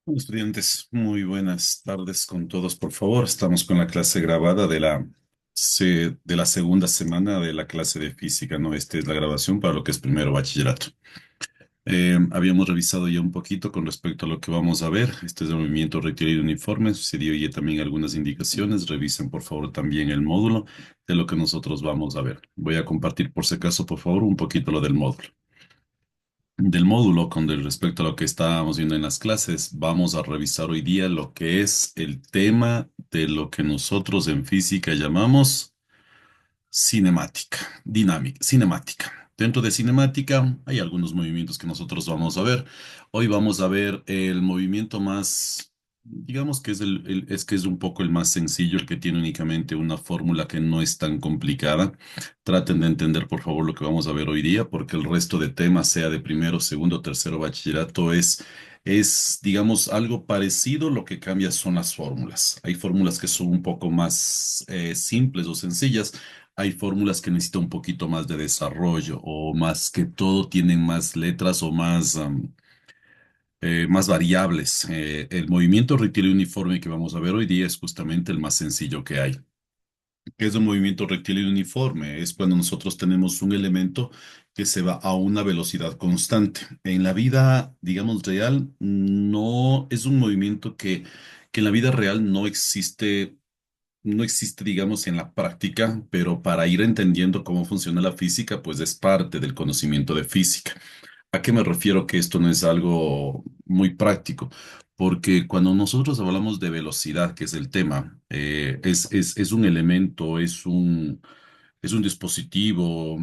Hola, estudiantes, muy buenas tardes con todos, por favor. Estamos con la clase grabada de la segunda semana de la clase de física, ¿no? Esta es la grabación para lo que es primero bachillerato. Habíamos revisado ya un poquito con respecto a lo que vamos a ver. Este es el movimiento rectilíneo uniforme. Se dio ya también algunas indicaciones. Revisen, por favor, también el módulo de lo que nosotros vamos a ver. Voy a compartir, por si acaso, por favor, un poquito lo del módulo con respecto a lo que estábamos viendo en las clases. Vamos a revisar hoy día lo que es el tema de lo que nosotros en física llamamos cinemática, dinámica, cinemática. Dentro de cinemática hay algunos movimientos que nosotros vamos a ver. Hoy vamos a ver el movimiento más, digamos que es es que es un poco el más sencillo, el que tiene únicamente una fórmula que no es tan complicada. Traten de entender, por favor, lo que vamos a ver hoy día, porque el resto de temas, sea de primero, segundo, tercero bachillerato, digamos, algo parecido. Lo que cambia son las fórmulas. Hay fórmulas que son un poco más simples o sencillas. Hay fórmulas que necesitan un poquito más de desarrollo o más que todo tienen más letras o más variables. El movimiento rectilíneo uniforme que vamos a ver hoy día es justamente el más sencillo que hay. ¿Qué es un movimiento rectilíneo uniforme? Es cuando nosotros tenemos un elemento que se va a una velocidad constante. En la vida, digamos, real, no es un movimiento que en la vida real no existe, digamos, en la práctica, pero para ir entendiendo cómo funciona la física, pues es parte del conocimiento de física. ¿A qué me refiero que esto no es algo muy práctico? Porque cuando nosotros hablamos de velocidad, que es el tema, es un elemento, es un dispositivo,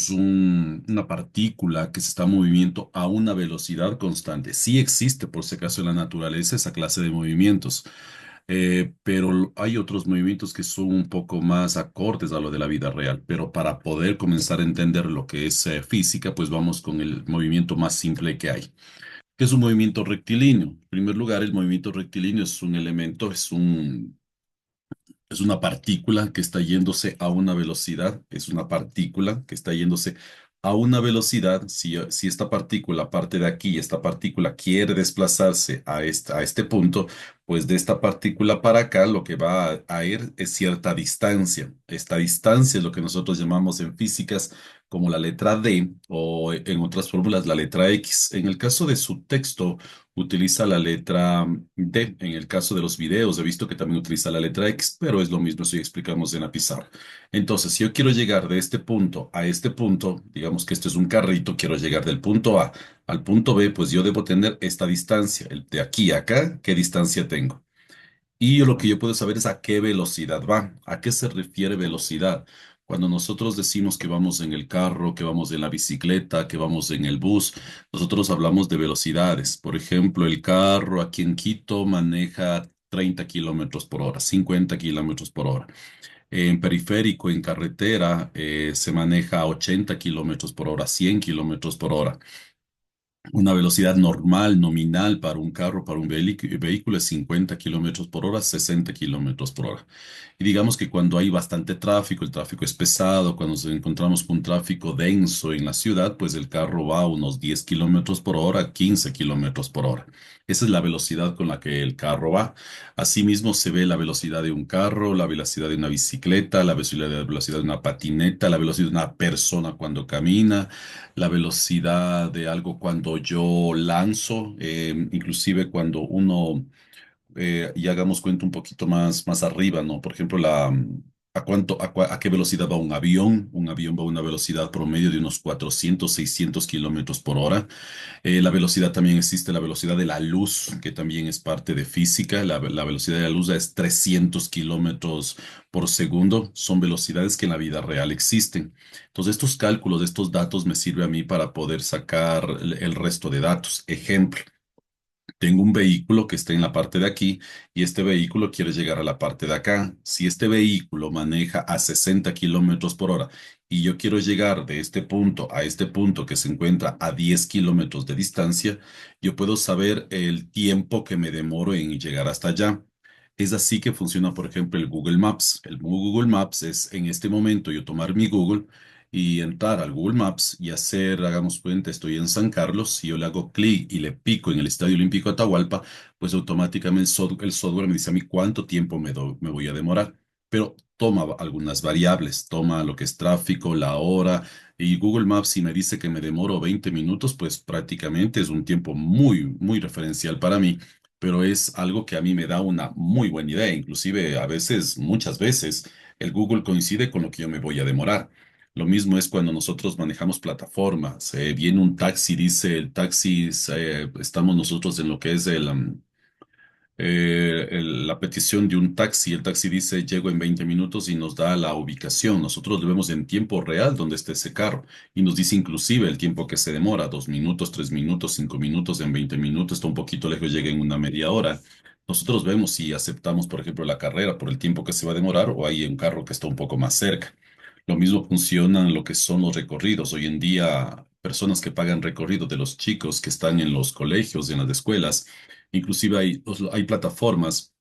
una partícula que se está moviendo a una velocidad constante. Sí existe, por si acaso, en la naturaleza esa clase de movimientos, pero hay otros movimientos que son un poco más acordes a lo de la vida real. Pero para poder comenzar a entender lo que es física, pues vamos con el movimiento más simple que hay, que es un movimiento rectilíneo. En primer lugar, el movimiento rectilíneo es un elemento, es una partícula que está yéndose a una velocidad, es una partícula que está yéndose a una velocidad. Si esta partícula parte de aquí y esta partícula quiere desplazarse a este punto, pues de esta partícula para acá lo que va a ir es cierta distancia. Esta distancia es lo que nosotros llamamos en físicas como la letra D o en otras fórmulas la letra X. En el caso de su texto, utiliza la letra D. En el caso de los videos, he visto que también utiliza la letra X, pero es lo mismo si explicamos en la pizarra. Entonces, si yo quiero llegar de este punto a este punto, digamos que esto es un carrito, quiero llegar del punto A al punto B, pues yo debo tener esta distancia. De aquí a acá, ¿qué distancia tengo? Y lo que yo puedo saber es a qué velocidad va. ¿A qué se refiere velocidad? Cuando nosotros decimos que vamos en el carro, que vamos en la bicicleta, que vamos en el bus, nosotros hablamos de velocidades. Por ejemplo, el carro aquí en Quito maneja 30 kilómetros por hora, 50 kilómetros por hora. En periférico, en carretera, se maneja a 80 kilómetros por hora, 100 kilómetros por hora. Una velocidad normal, nominal para un carro, para un vehículo es 50 kilómetros por hora, 60 kilómetros por hora. Y digamos que cuando hay bastante tráfico, el tráfico es pesado, cuando nos encontramos con un tráfico denso en la ciudad, pues el carro va a unos 10 kilómetros por hora, 15 kilómetros por hora. Esa es la velocidad con la que el carro va. Asimismo, se ve la velocidad de un carro, la velocidad de una bicicleta, la velocidad de una patineta, la velocidad de una persona cuando camina, la velocidad de algo cuando yo lanzo, inclusive cuando uno, y hagamos cuenta un poquito más arriba, ¿no? Por ejemplo, a qué velocidad va un avión. Un avión va a una velocidad promedio de unos 400, 600 kilómetros por hora. La velocidad también existe, la velocidad de la luz, que también es parte de física. La velocidad de la luz es 300 kilómetros por segundo. Son velocidades que en la vida real existen. Entonces, estos cálculos, estos datos me sirven a mí para poder sacar el resto de datos. Ejemplo. Tengo un vehículo que está en la parte de aquí y este vehículo quiere llegar a la parte de acá. Si este vehículo maneja a 60 kilómetros por hora y yo quiero llegar de este punto a este punto que se encuentra a 10 kilómetros de distancia, yo puedo saber el tiempo que me demoro en llegar hasta allá. Es así que funciona, por ejemplo, el Google Maps. El Google Maps es en este momento yo tomar mi Google. y entrar al Google Maps y hacer, hagamos cuenta, estoy en San Carlos, si yo le hago clic y le pico en el Estadio Olímpico Atahualpa, pues automáticamente el software me dice a mí cuánto tiempo me voy a demorar. Pero toma algunas variables, toma lo que es tráfico, la hora, y Google Maps si me dice que me demoro 20 minutos, pues prácticamente es un tiempo muy referencial para mí, pero es algo que a mí me da una muy buena idea. Inclusive a veces, muchas veces, el Google coincide con lo que yo me voy a demorar. Lo mismo es cuando nosotros manejamos plataformas. Viene un taxi, dice el taxi, estamos nosotros en lo que es la petición de un taxi. El taxi dice llego en 20 minutos y nos da la ubicación. Nosotros lo vemos en tiempo real donde esté ese carro y nos dice inclusive el tiempo que se demora, 2 minutos, 3 minutos, 5 minutos, en 20 minutos, está un poquito lejos, llega en una media hora. Nosotros vemos si aceptamos, por ejemplo, la carrera por el tiempo que se va a demorar o hay un carro que está un poco más cerca. Lo mismo funciona en lo que son los recorridos. Hoy en día, personas que pagan recorrido de los chicos que están en los colegios, en las escuelas, inclusive hay plataformas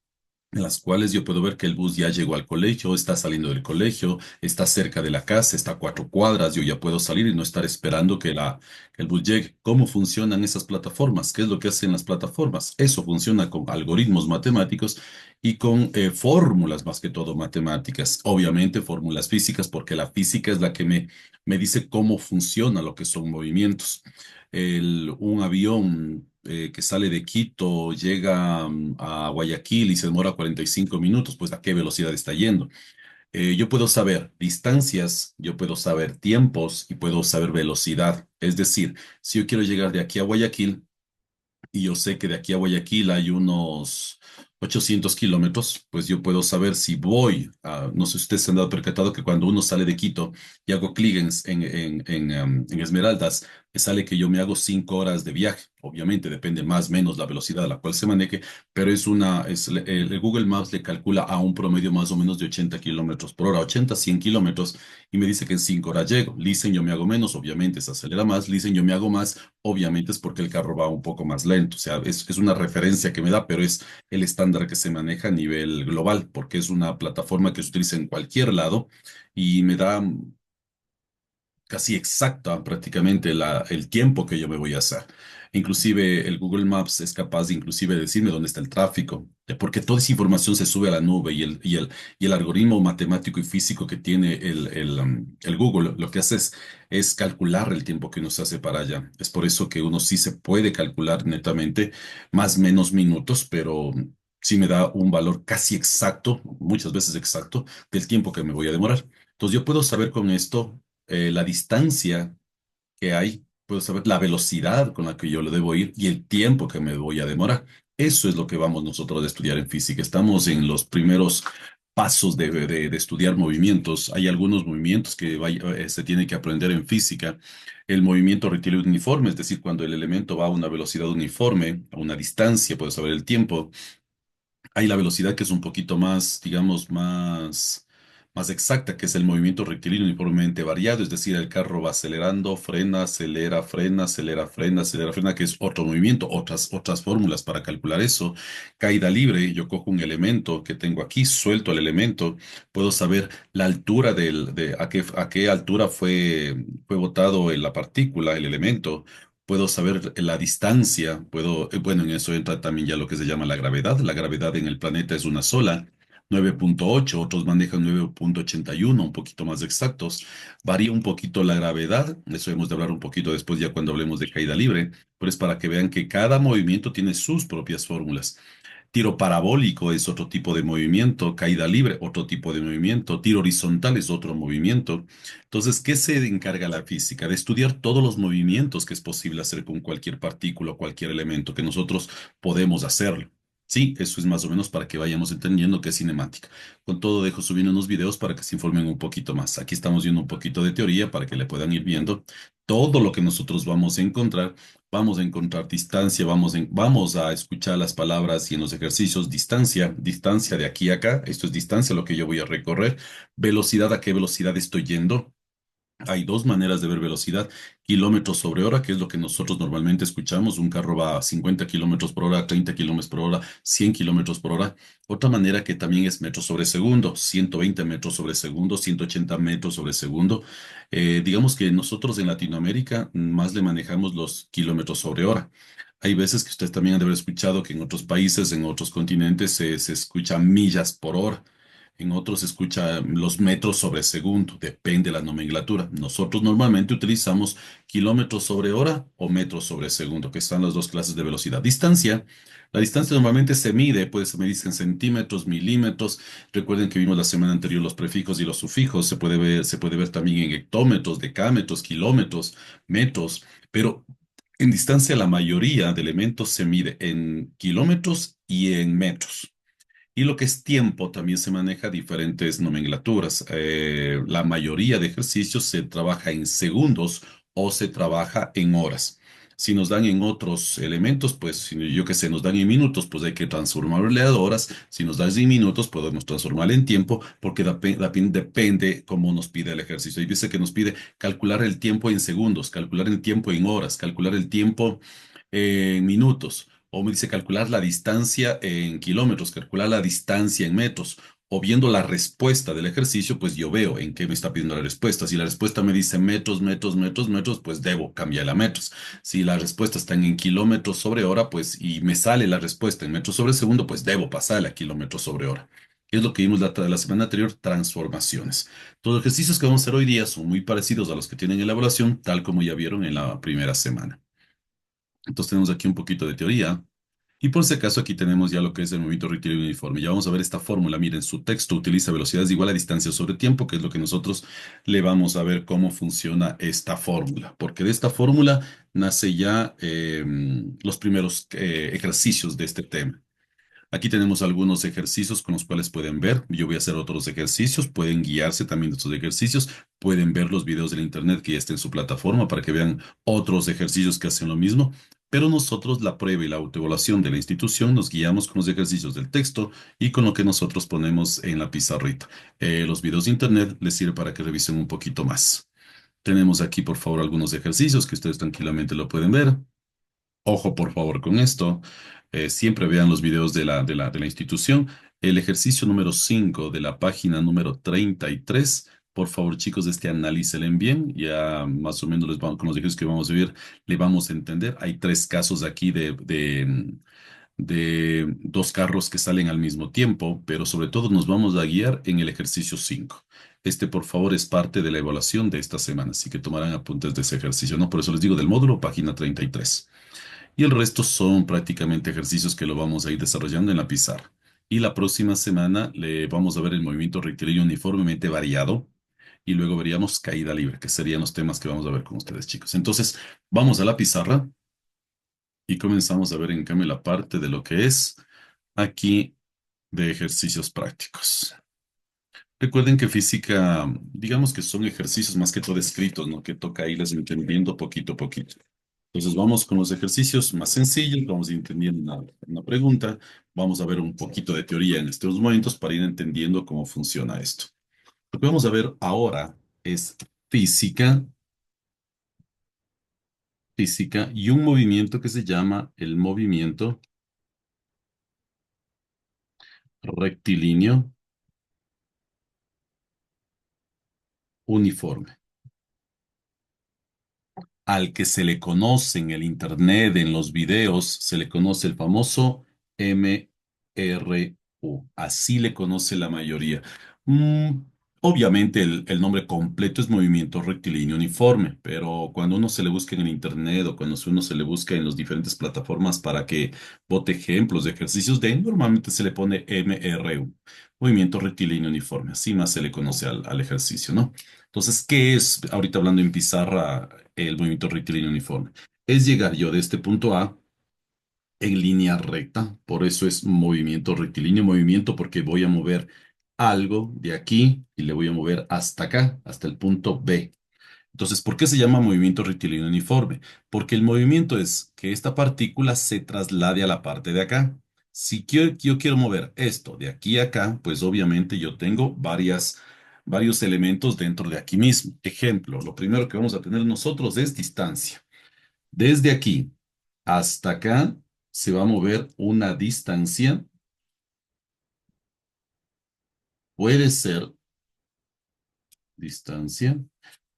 en las cuales yo puedo ver que el bus ya llegó al colegio, está saliendo del colegio, está cerca de la casa, está a 4 cuadras, yo ya puedo salir y no estar esperando que el bus llegue. ¿Cómo funcionan esas plataformas? ¿Qué es lo que hacen las plataformas? Eso funciona con algoritmos matemáticos y con fórmulas más que todo matemáticas. Obviamente fórmulas físicas, porque la física es la que me dice cómo funciona lo que son movimientos. Un avión que sale de Quito, llega a Guayaquil y se demora 45 minutos, pues a qué velocidad está yendo. Yo puedo saber distancias, yo puedo saber tiempos y puedo saber velocidad. Es decir, si yo quiero llegar de aquí a Guayaquil, y yo sé que de aquí a Guayaquil hay unos 800 kilómetros, pues yo puedo saber si voy a, no sé si ustedes se han dado percatado que cuando uno sale de Quito y hago clic en Esmeraldas, me sale que yo me hago 5 horas de viaje. Obviamente depende más o menos la velocidad a la cual se maneje, pero el Google Maps le calcula a un promedio más o menos de 80 kilómetros por hora, 80, 100 kilómetros, y me dice que en 5 horas llego. Listen, yo me hago menos, obviamente se acelera más. Listen, yo me hago más, obviamente es porque el carro va un poco más lento. O sea, es una referencia que me da, pero es el estándar que se maneja a nivel global, porque es una plataforma que se utiliza en cualquier lado y me da casi exacta prácticamente el tiempo que yo me voy a hacer. Inclusive el Google Maps es capaz de inclusive decirme dónde está el tráfico, porque toda esa información se sube a la nube y el algoritmo matemático y físico que tiene el Google lo que hace es calcular el tiempo que uno se hace para allá. Es por eso que uno sí se puede calcular netamente más menos minutos, pero sí me da un valor casi exacto, muchas veces exacto, del tiempo que me voy a demorar. Entonces yo puedo saber con esto la distancia que hay, puedo saber la velocidad con la que yo lo debo ir y el tiempo que me voy a demorar. Eso es lo que vamos nosotros a estudiar en física. Estamos en los primeros pasos de estudiar movimientos. Hay algunos movimientos que se tiene que aprender en física. El movimiento rectilíneo uniforme, es decir, cuando el elemento va a una velocidad uniforme, a una distancia, puedo saber el tiempo. Hay la velocidad que es un poquito más, digamos, más exacta, que es el movimiento rectilíneo uniformemente variado, es decir, el carro va acelerando, frena, acelera, frena, acelera, frena, acelera, frena, que es otro movimiento, otras fórmulas para calcular eso. Caída libre, yo cojo un elemento que tengo aquí, suelto el elemento, puedo saber la altura a qué altura fue botado en la partícula, el elemento. Puedo saber la distancia, bueno, en eso entra también ya lo que se llama la gravedad. La gravedad en el planeta es una sola, 9,8. Otros manejan 9,81, un poquito más exactos. Varía un poquito la gravedad, eso hemos de hablar un poquito después ya cuando hablemos de caída libre, pero es para que vean que cada movimiento tiene sus propias fórmulas. Tiro parabólico es otro tipo de movimiento, caída libre, otro tipo de movimiento, tiro horizontal es otro movimiento. Entonces, ¿qué se encarga la física? De estudiar todos los movimientos que es posible hacer con cualquier partícula o cualquier elemento que nosotros podemos hacerlo. Sí, eso es más o menos para que vayamos entendiendo qué es cinemática. Con todo, dejo subiendo unos videos para que se informen un poquito más. Aquí estamos viendo un poquito de teoría para que le puedan ir viendo todo lo que nosotros vamos a encontrar. Vamos a encontrar distancia, vamos a escuchar las palabras y en los ejercicios distancia, distancia de aquí a acá, esto es distancia, lo que yo voy a recorrer, velocidad, a qué velocidad estoy yendo, Hay dos maneras de ver velocidad: kilómetros sobre hora, que es lo que nosotros normalmente escuchamos. Un carro va a 50 kilómetros por hora, 30 kilómetros por hora, 100 kilómetros por hora. Otra manera que también es metros sobre segundo, 120 metros sobre segundo, 180 metros sobre segundo. Digamos que nosotros en Latinoamérica más le manejamos los kilómetros sobre hora. Hay veces que ustedes también han de haber escuchado que en otros países, en otros continentes, se escucha millas por hora. En otros se escucha los metros sobre segundo, depende de la nomenclatura. Nosotros normalmente utilizamos kilómetros sobre hora o metros sobre segundo, que están las dos clases de velocidad. Distancia. La distancia normalmente se mide, puede medirse en centímetros, milímetros. Recuerden que vimos la semana anterior los prefijos y los sufijos. Se puede ver también en hectómetros, decámetros, kilómetros, metros. Pero en distancia la mayoría de elementos se mide en kilómetros y en metros. Y lo que es tiempo también se maneja diferentes nomenclaturas. La mayoría de ejercicios se trabaja en segundos o se trabaja en horas. Si nos dan en otros elementos, pues yo que sé, nos dan en minutos, pues hay que transformarle a horas. Si nos dan en minutos, podemos transformarle en tiempo, porque depende cómo nos pide el ejercicio. Hay veces que nos pide calcular el tiempo en segundos, calcular el tiempo en horas, calcular el tiempo en minutos. O me dice calcular la distancia en kilómetros, calcular la distancia en metros. O viendo la respuesta del ejercicio, pues yo veo en qué me está pidiendo la respuesta. Si la respuesta me dice metros, metros, metros, metros, pues debo cambiarla a metros. Si la respuesta está en kilómetros sobre hora, pues y me sale la respuesta en metros sobre segundo, pues debo pasarla a kilómetros sobre hora. Es lo que vimos la semana anterior, transformaciones. Todos los ejercicios que vamos a hacer hoy día son muy parecidos a los que tienen elaboración, tal como ya vieron en la primera semana. Entonces tenemos aquí un poquito de teoría. Y por si acaso aquí tenemos ya lo que es el movimiento rectilíneo uniforme. Ya vamos a ver esta fórmula. Miren, su texto utiliza velocidades igual a distancia sobre tiempo, que es lo que nosotros le vamos a ver cómo funciona esta fórmula. Porque de esta fórmula nace ya los primeros ejercicios de este tema. Aquí tenemos algunos ejercicios con los cuales pueden ver. Yo voy a hacer otros ejercicios. Pueden guiarse también de estos ejercicios. Pueden ver los videos del internet que ya está en su plataforma para que vean otros ejercicios que hacen lo mismo. Pero nosotros, la prueba y la autoevaluación de la institución, nos guiamos con los ejercicios del texto y con lo que nosotros ponemos en la pizarrita. Los videos de internet les sirve para que revisen un poquito más. Tenemos aquí, por favor, algunos ejercicios que ustedes tranquilamente lo pueden ver. Ojo, por favor, con esto. Siempre vean los videos de la institución. El ejercicio número 5 de la página número 33. Por favor, chicos, analícenlo bien. Ya más o menos con los ejercicios que vamos a ver, le vamos a entender. Hay tres casos aquí de dos carros que salen al mismo tiempo, pero sobre todo nos vamos a guiar en el ejercicio 5. Este, por favor, es parte de la evaluación de esta semana, así que tomarán apuntes de ese ejercicio, ¿no? Por eso les digo del módulo, página 33. Y el resto son prácticamente ejercicios que lo vamos a ir desarrollando en la pizarra. Y la próxima semana le vamos a ver el movimiento rectilíneo uniformemente variado y luego veríamos caída libre, que serían los temas que vamos a ver con ustedes, chicos. Entonces, vamos a la pizarra y comenzamos a ver en cambio la parte de lo que es aquí de ejercicios prácticos. Recuerden que física, digamos que son ejercicios más que todo escritos, ¿no? Que toca irles entendiendo poquito a poquito. Entonces vamos con los ejercicios más sencillos, vamos entendiendo una pregunta, vamos a ver un poquito de teoría en estos momentos para ir entendiendo cómo funciona esto. Lo que vamos a ver ahora es física, física y un movimiento que se llama el movimiento rectilíneo uniforme, al que se le conoce en el internet, en los videos, se le conoce el famoso MRU. Así le conoce la mayoría. Mm, obviamente el nombre completo es movimiento rectilíneo uniforme, pero cuando uno se le busca en el internet o cuando uno se le busca en las diferentes plataformas para que bote ejemplos de ejercicios de, normalmente se le pone MRU, movimiento rectilíneo uniforme. Así más se le conoce al ejercicio, ¿no? Entonces, ¿qué es, ahorita hablando en pizarra, el movimiento rectilíneo uniforme? Es llegar yo de este punto A en línea recta, por eso es movimiento rectilíneo, movimiento porque voy a mover algo de aquí y le voy a mover hasta acá, hasta el punto B. Entonces, ¿por qué se llama movimiento rectilíneo uniforme? Porque el movimiento es que esta partícula se traslade a la parte de acá. Si yo quiero mover esto de aquí a acá, pues obviamente yo tengo varias varios elementos dentro de aquí mismo. Ejemplo, lo primero que vamos a tener nosotros es distancia. Desde aquí hasta acá se va a mover una distancia. Puede ser distancia.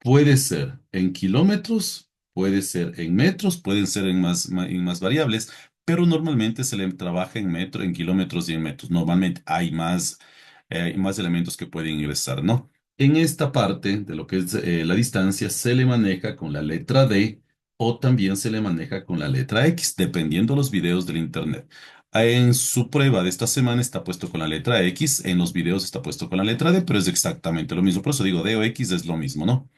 Puede ser en kilómetros, puede ser en metros, pueden ser en más variables, pero normalmente se le trabaja en metro, en kilómetros y en metros. Normalmente hay más elementos que pueden ingresar, ¿no? En esta parte de lo que es la distancia se le maneja con la letra D o también se le maneja con la letra X, dependiendo de los videos del internet. En su prueba de esta semana está puesto con la letra X, en los videos está puesto con la letra D, pero es exactamente lo mismo. Por eso digo, D o X es lo mismo, ¿no?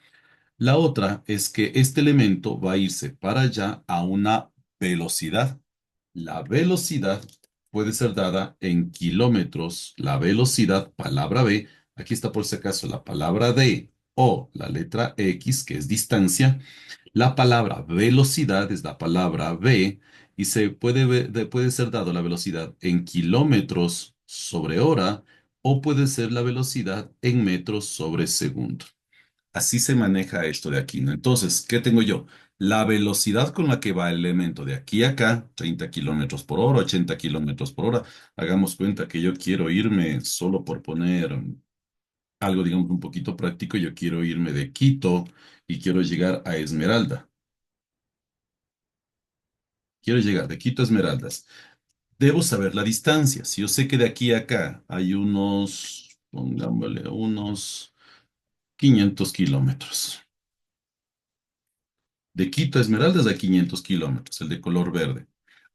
La otra es que este elemento va a irse para allá a una velocidad. La velocidad puede ser dada en kilómetros. La velocidad, palabra B, aquí está por si acaso la palabra D o la letra X, que es distancia. La palabra velocidad es la palabra V y se puede, puede ser dado la velocidad en kilómetros sobre hora o puede ser la velocidad en metros sobre segundo. Así se maneja esto de aquí, ¿no? Entonces, ¿qué tengo yo? La velocidad con la que va el elemento de aquí a acá, 30 kilómetros por hora, 80 kilómetros por hora. Hagamos cuenta que yo quiero irme, solo por poner algo, digamos, un poquito práctico, yo quiero irme de Quito y quiero llegar a Esmeralda. Quiero llegar de Quito a Esmeraldas. Debo saber la distancia. Si yo sé que de aquí a acá hay unos, pongámosle, unos 500 kilómetros. De Quito a Esmeraldas a 500 kilómetros, el de color verde.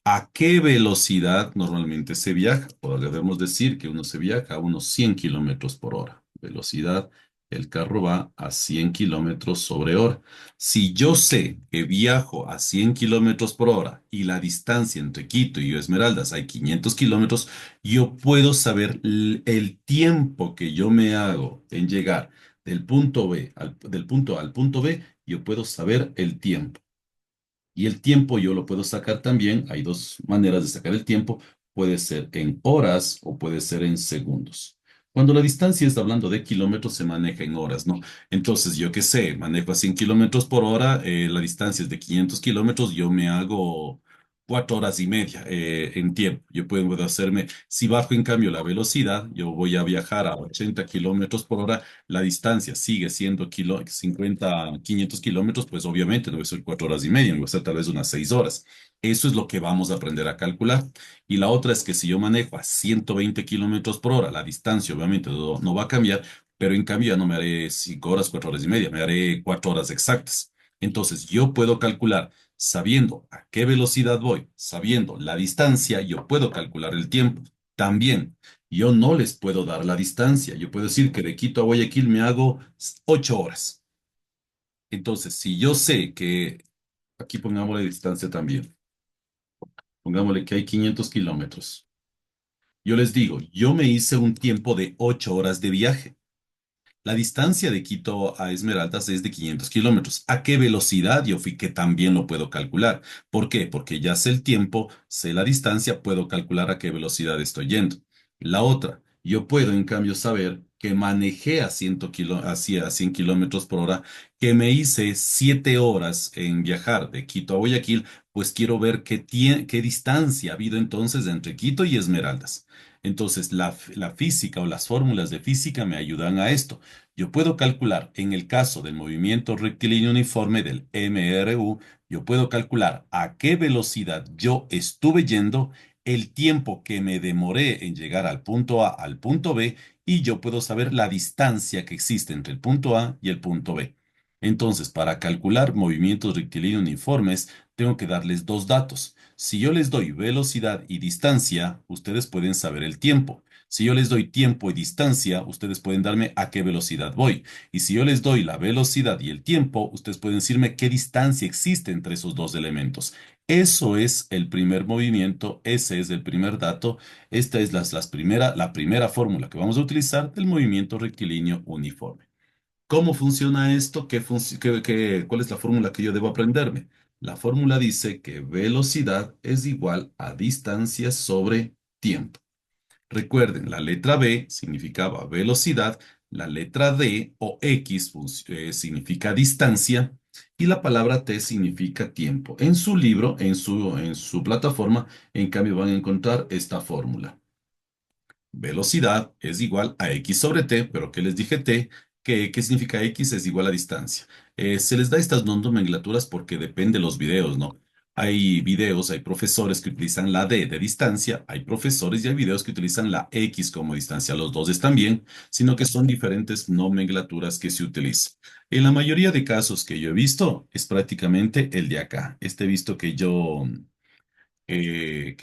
¿A qué velocidad normalmente se viaja? Podríamos decir que uno se viaja a unos 100 kilómetros por hora. Velocidad, el carro va a 100 kilómetros sobre hora. Si yo sé que viajo a 100 kilómetros por hora y la distancia entre Quito y Esmeraldas hay 500 kilómetros, yo puedo saber el tiempo que yo me hago en llegar del punto A al punto B, yo puedo saber el tiempo. Y el tiempo yo lo puedo sacar también. Hay dos maneras de sacar el tiempo. Puede ser en horas o puede ser en segundos. Cuando la distancia está hablando de kilómetros, se maneja en horas, ¿no? Entonces, yo qué sé, manejo a 100 kilómetros por hora, la distancia es de 500 kilómetros, yo me hago 4 horas y media en tiempo. Yo puedo hacerme, si bajo en cambio la velocidad, yo voy a viajar a 80 kilómetros por hora, la distancia sigue siendo 500 kilómetros, pues obviamente no va a ser 4 horas y media, va a ser tal vez unas 6 horas. Eso es lo que vamos a aprender a calcular. Y la otra es que si yo manejo a 120 kilómetros por hora, la distancia obviamente no va a cambiar, pero en cambio ya no me haré 5 horas, 4 horas y media, me haré 4 horas exactas. Entonces yo puedo calcular, sabiendo a qué velocidad voy, sabiendo la distancia, yo puedo calcular el tiempo. También yo no les puedo dar la distancia. Yo puedo decir que de Quito a Guayaquil me hago 8 horas. Entonces, si yo sé que, aquí pongámosle distancia también, pongámosle que hay 500 kilómetros. Yo les digo, yo me hice un tiempo de 8 horas de viaje. La distancia de Quito a Esmeraldas es de 500 kilómetros. ¿A qué velocidad yo fui? Que también lo puedo calcular. ¿Por qué? Porque ya sé el tiempo, sé la distancia, puedo calcular a qué velocidad estoy yendo. La otra, yo puedo en cambio saber que manejé a 100 kilómetros por hora, que me hice 7 horas en viajar de Quito a Guayaquil, pues quiero ver qué distancia ha habido entonces entre Quito y Esmeraldas. Entonces, la física o las fórmulas de física me ayudan a esto. Yo puedo calcular, en el caso del movimiento rectilíneo uniforme del MRU, yo puedo calcular a qué velocidad yo estuve yendo, el tiempo que me demoré en llegar al punto A al punto B, y yo puedo saber la distancia que existe entre el punto A y el punto B. Entonces, para calcular movimientos rectilíneos uniformes, tengo que darles dos datos. Si yo les doy velocidad y distancia, ustedes pueden saber el tiempo. Si yo les doy tiempo y distancia, ustedes pueden darme a qué velocidad voy. Y si yo les doy la velocidad y el tiempo, ustedes pueden decirme qué distancia existe entre esos dos elementos. Eso es el primer movimiento, ese es el primer dato. Esta es la primera fórmula que vamos a utilizar del movimiento rectilíneo uniforme. ¿Cómo funciona esto? ¿Cuál es la fórmula que yo debo aprenderme? La fórmula dice que velocidad es igual a distancia sobre tiempo. Recuerden, la letra B significaba velocidad, la letra D o X significa distancia y la palabra T significa tiempo. En su libro, en su plataforma, en cambio van a encontrar esta fórmula. Velocidad es igual a x sobre t, pero ¿qué les dije t? ¿Qué significa x? Es igual a distancia. Se les da estas nomenclaturas porque depende de los videos, ¿no? Hay videos, hay profesores que utilizan la d de distancia, hay profesores y hay videos que utilizan la x como distancia. Los dos están bien, sino que son diferentes nomenclaturas que se utilizan. En la mayoría de casos que yo he visto, es prácticamente el de acá. Este he visto que yo he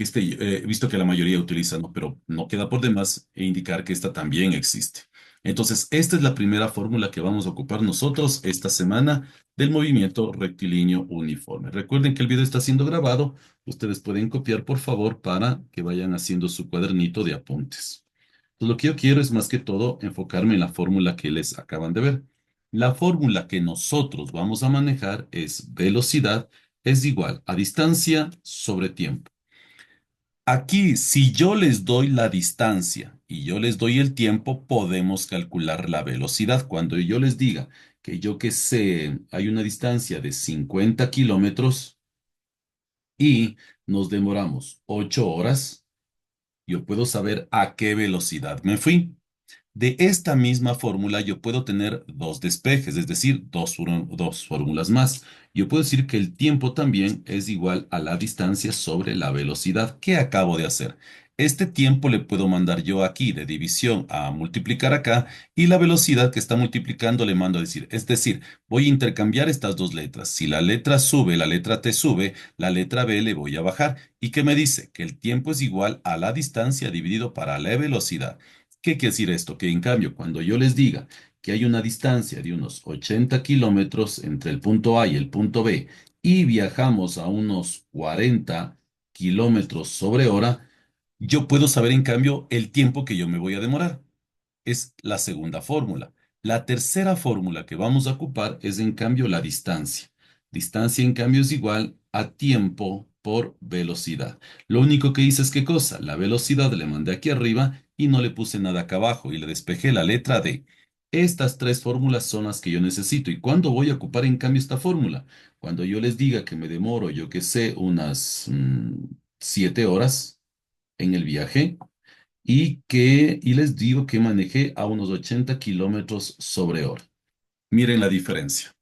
visto que la mayoría utilizan, ¿no? Pero no queda por demás indicar que esta también existe. Entonces, esta es la primera fórmula que vamos a ocupar nosotros esta semana del movimiento rectilíneo uniforme. Recuerden que el video está siendo grabado. Ustedes pueden copiar, por favor, para que vayan haciendo su cuadernito de apuntes. Entonces, lo que yo quiero es más que todo enfocarme en la fórmula que les acaban de ver. La fórmula que nosotros vamos a manejar es velocidad es igual a distancia sobre tiempo. Aquí, si yo les doy la distancia y yo les doy el tiempo, podemos calcular la velocidad. Cuando yo les diga que yo que sé, hay una distancia de 50 kilómetros y nos demoramos 8 horas, yo puedo saber a qué velocidad me fui. De esta misma fórmula yo puedo tener dos despejes, es decir, dos fórmulas más. Yo puedo decir que el tiempo también es igual a la distancia sobre la velocidad. ¿Qué acabo de hacer? Este tiempo le puedo mandar yo aquí de división a multiplicar acá y la velocidad que está multiplicando le mando a decir. Es decir, voy a intercambiar estas dos letras. Si la letra sube, la letra T sube, la letra B le voy a bajar. ¿Y qué me dice? Que el tiempo es igual a la distancia dividido para la velocidad. ¿Qué quiere decir esto? Que en cambio, cuando yo les diga que hay una distancia de unos 80 kilómetros entre el punto A y el punto B y viajamos a unos 40 kilómetros sobre hora, yo puedo saber en cambio el tiempo que yo me voy a demorar. Es la segunda fórmula. La tercera fórmula que vamos a ocupar es en cambio la distancia. Distancia en cambio es igual a tiempo por velocidad. Lo único que hice es qué cosa, la velocidad le mandé aquí arriba y no le puse nada acá abajo y le despejé la letra D. Estas tres fórmulas son las que yo necesito. ¿Y cuándo voy a ocupar en cambio esta fórmula? Cuando yo les diga que me demoro, yo que sé, unas 7 horas en el viaje y les digo que manejé a unos 80 kilómetros sobre hora. Miren la diferencia.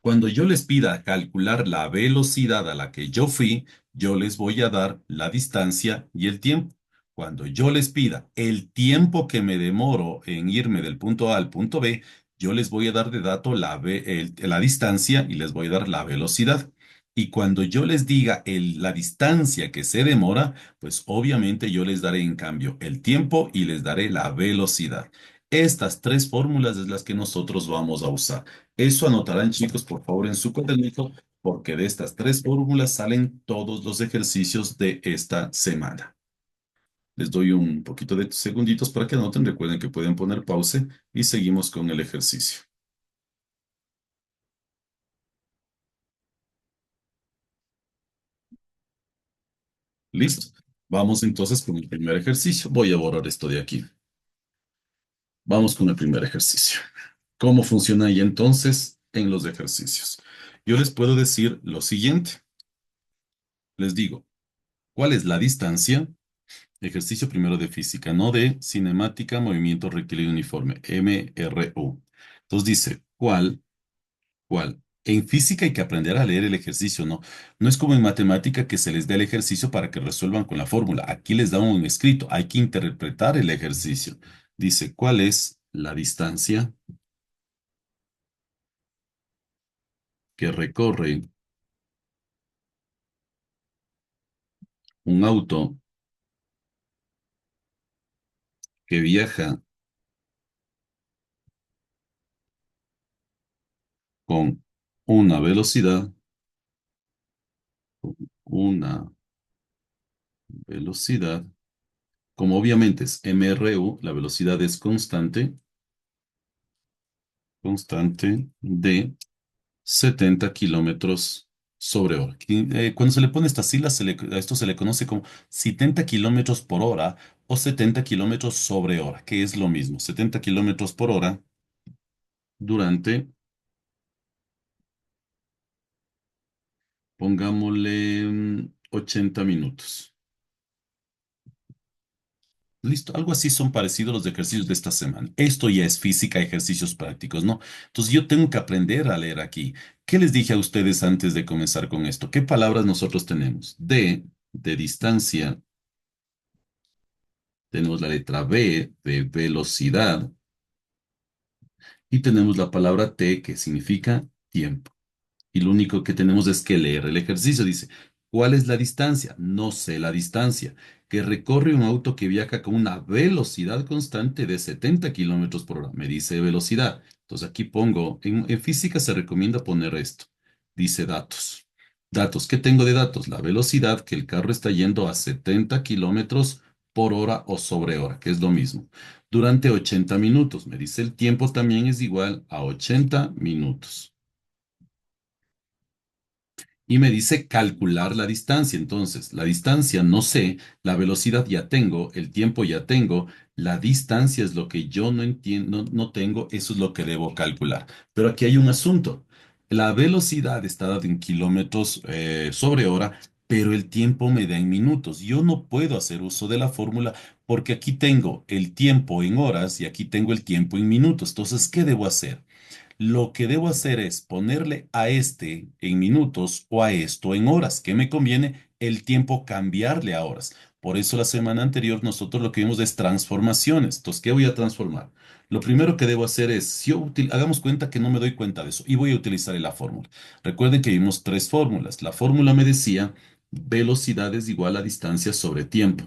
Cuando yo les pida calcular la velocidad a la que yo fui, yo les voy a dar la distancia y el tiempo. Cuando yo les pida el tiempo que me demoro en irme del punto A al punto B, yo les voy a dar de dato la distancia y les voy a dar la velocidad. Y cuando yo les diga la distancia que se demora, pues obviamente yo les daré en cambio el tiempo y les daré la velocidad. Estas tres fórmulas es las que nosotros vamos a usar. Eso anotarán, chicos, por favor, en su cuadernito, porque de estas tres fórmulas salen todos los ejercicios de esta semana. Les doy un poquito de segunditos para que anoten. Recuerden que pueden poner pausa y seguimos con el ejercicio. ¿Listo? Vamos entonces con el primer ejercicio. Voy a borrar esto de aquí. Vamos con el primer ejercicio. ¿Cómo funciona ahí entonces en los ejercicios? Yo les puedo decir lo siguiente. Les digo, ¿cuál es la distancia? Ejercicio primero de física, no de cinemática, movimiento rectilíneo uniforme, MRU. Entonces dice, ¿cuál? En física hay que aprender a leer el ejercicio, ¿no? No es como en matemática que se les dé el ejercicio para que resuelvan con la fórmula. Aquí les da un escrito, hay que interpretar el ejercicio. Dice, ¿cuál es la distancia que recorre un auto que viaja con una velocidad, una velocidad? Como obviamente es MRU, la velocidad es constante de 70 kilómetros. sobre hora. Cuando se le pone esta sigla, a esto se le conoce como 70 kilómetros por hora o 70 kilómetros sobre hora, que es lo mismo. 70 kilómetros por hora durante, pongámosle 80 minutos. Listo, algo así son parecidos los ejercicios de esta semana. Esto ya es física, ejercicios prácticos, ¿no? Entonces yo tengo que aprender a leer aquí. ¿Qué les dije a ustedes antes de comenzar con esto? ¿Qué palabras nosotros tenemos? De distancia, tenemos la letra B de velocidad y tenemos la palabra T que significa tiempo. Y lo único que tenemos es que leer el ejercicio. Dice, ¿cuál es la distancia? No sé la distancia. Que recorre un auto que viaja con una velocidad constante de 70 kilómetros por hora. Me dice velocidad. Entonces aquí pongo, en física se recomienda poner esto. Dice datos. Datos. ¿Qué tengo de datos? La velocidad que el carro está yendo a 70 kilómetros por hora o sobre hora, que es lo mismo. Durante 80 minutos. Me dice el tiempo también es igual a 80 minutos y me dice calcular la distancia. Entonces, la distancia no sé, la velocidad ya tengo, el tiempo ya tengo, la distancia es lo que yo no entiendo, no tengo, eso es lo que debo calcular. Pero aquí hay un asunto. La velocidad está dada en kilómetros sobre hora, pero el tiempo me da en minutos. Yo no puedo hacer uso de la fórmula porque aquí tengo el tiempo en horas y aquí tengo el tiempo en minutos. Entonces, ¿qué debo hacer? Lo que debo hacer es ponerle a este en minutos o a esto en horas. ¿Qué me conviene? El tiempo cambiarle a horas. Por eso la semana anterior nosotros lo que vimos es transformaciones. Entonces, ¿qué voy a transformar? Lo primero que debo hacer es, si hagamos cuenta que no me doy cuenta de eso y voy a utilizar la fórmula. Recuerden que vimos tres fórmulas. La fórmula me decía velocidad es igual a distancia sobre tiempo,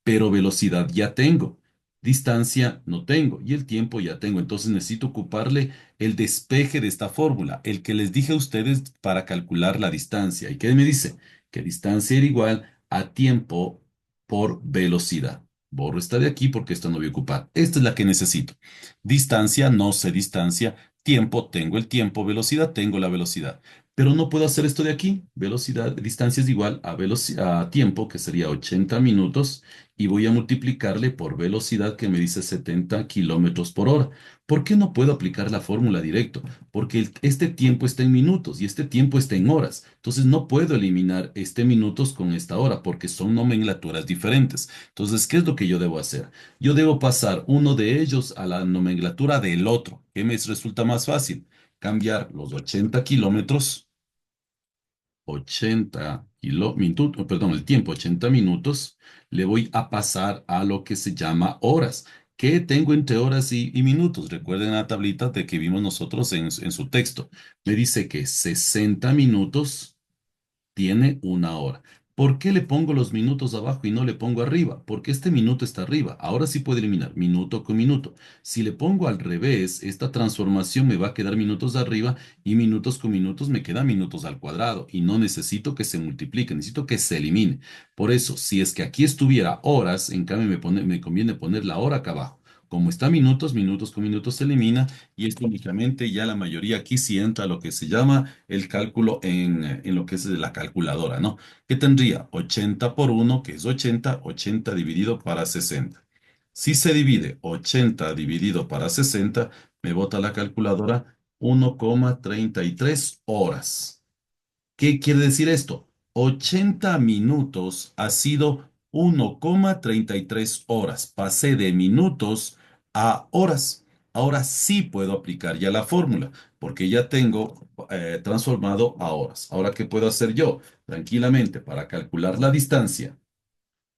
pero velocidad ya tengo. Distancia no tengo y el tiempo ya tengo. Entonces necesito ocuparle el despeje de esta fórmula, el que les dije a ustedes para calcular la distancia. ¿Y qué me dice? Que distancia era igual a tiempo por velocidad. Borro esta de aquí porque esta no voy a ocupar. Esta es la que necesito. Distancia, no sé distancia. Tiempo, tengo el tiempo. Velocidad, tengo la velocidad. Pero no puedo hacer esto de aquí. Velocidad, distancia es igual a tiempo, que sería 80 minutos, y voy a multiplicarle por velocidad, que me dice 70 kilómetros por hora. ¿Por qué no puedo aplicar la fórmula directo? Porque este tiempo está en minutos y este tiempo está en horas. Entonces no puedo eliminar este minutos con esta hora porque son nomenclaturas diferentes. Entonces, ¿qué es lo que yo debo hacer? Yo debo pasar uno de ellos a la nomenclatura del otro. ¿Qué me resulta más fácil? Cambiar los 80 kilómetros 80 minutos, perdón, el tiempo 80 minutos, le voy a pasar a lo que se llama horas. ¿Qué tengo entre horas y minutos? Recuerden la tablita de que vimos nosotros en su texto. Me dice que 60 minutos tiene una hora. ¿Por qué le pongo los minutos abajo y no le pongo arriba? Porque este minuto está arriba. Ahora sí puedo eliminar minuto con minuto. Si le pongo al revés, esta transformación me va a quedar minutos arriba y minutos con minutos me queda minutos al cuadrado. Y no necesito que se multiplique, necesito que se elimine. Por eso, si es que aquí estuviera horas, en cambio me conviene poner la hora acá abajo. Como está minutos, minutos con minutos se elimina y esto únicamente ya la mayoría aquí sí entra a lo que se llama el cálculo en lo que es la calculadora, ¿no? Que tendría 80 por uno que es 80, 80 dividido para 60. Si se divide 80 dividido para 60, me bota la calculadora 1,33 horas. ¿Qué quiere decir esto? 80 minutos ha sido 1,33 horas. Pasé de minutos a horas. Ahora sí puedo aplicar ya la fórmula, porque ya tengo transformado a horas. Ahora, ¿qué puedo hacer yo? Tranquilamente, para calcular la distancia,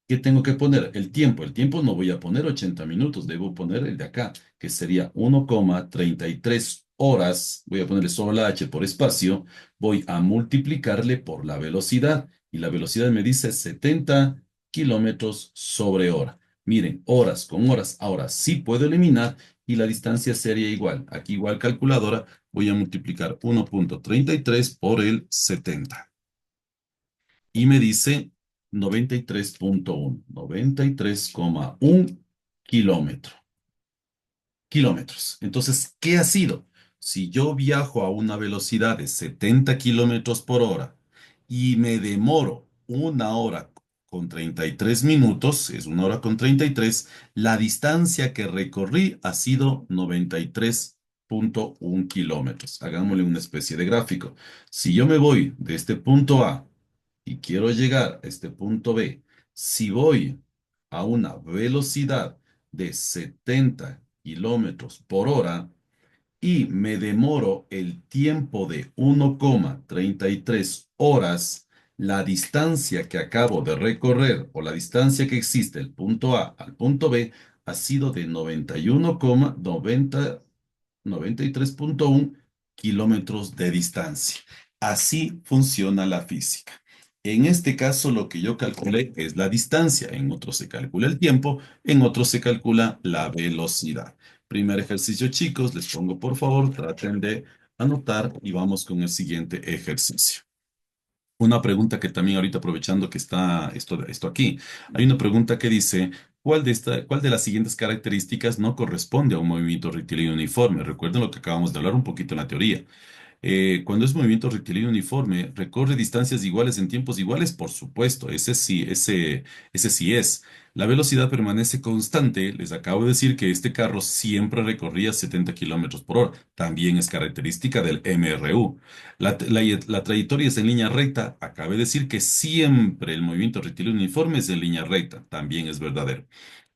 ¿qué tengo que poner? El tiempo. El tiempo no voy a poner 80 minutos, debo poner el de acá, que sería 1,33 horas. Voy a ponerle solo la H por espacio. Voy a multiplicarle por la velocidad. Y la velocidad me dice 70 kilómetros sobre hora. Miren, horas con horas. Ahora sí puedo eliminar y la distancia sería igual. Aquí igual calculadora, voy a multiplicar 1,33 por el 70 y me dice 93,1, 93,1 kilómetro, kilómetros. Entonces, ¿qué ha sido? Si yo viajo a una velocidad de 70 kilómetros por hora y me demoro 1 hora con 33 minutos, es 1 hora con 33, la distancia que recorrí ha sido 93,1 kilómetros. Hagámosle una especie de gráfico. Si yo me voy de este punto A y quiero llegar a este punto B, si voy a una velocidad de 70 kilómetros por hora, y me demoro el tiempo de 1,33 horas, la distancia que acabo de recorrer o la distancia que existe del punto A al punto B ha sido de 93,1 kilómetros de distancia. Así funciona la física. En este caso, lo que yo calculé es la distancia, en otros se calcula el tiempo, en otros se calcula la velocidad. Primer ejercicio, chicos, les pongo por favor, traten de anotar y vamos con el siguiente ejercicio. Una pregunta que también ahorita aprovechando que está esto aquí, hay una pregunta que dice, ¿cuál de las siguientes características no corresponde a un movimiento rectilíneo uniforme? Recuerden lo que acabamos de hablar un poquito en la teoría. Cuando es movimiento rectilíneo uniforme, recorre distancias iguales en tiempos iguales, por supuesto, ese sí es. La velocidad permanece constante. Les acabo de decir que este carro siempre recorría 70 kilómetros por hora. También es característica del MRU. La trayectoria es en línea recta. Acabé de decir que siempre el movimiento rectilíneo uniforme es en línea recta. También es verdadero.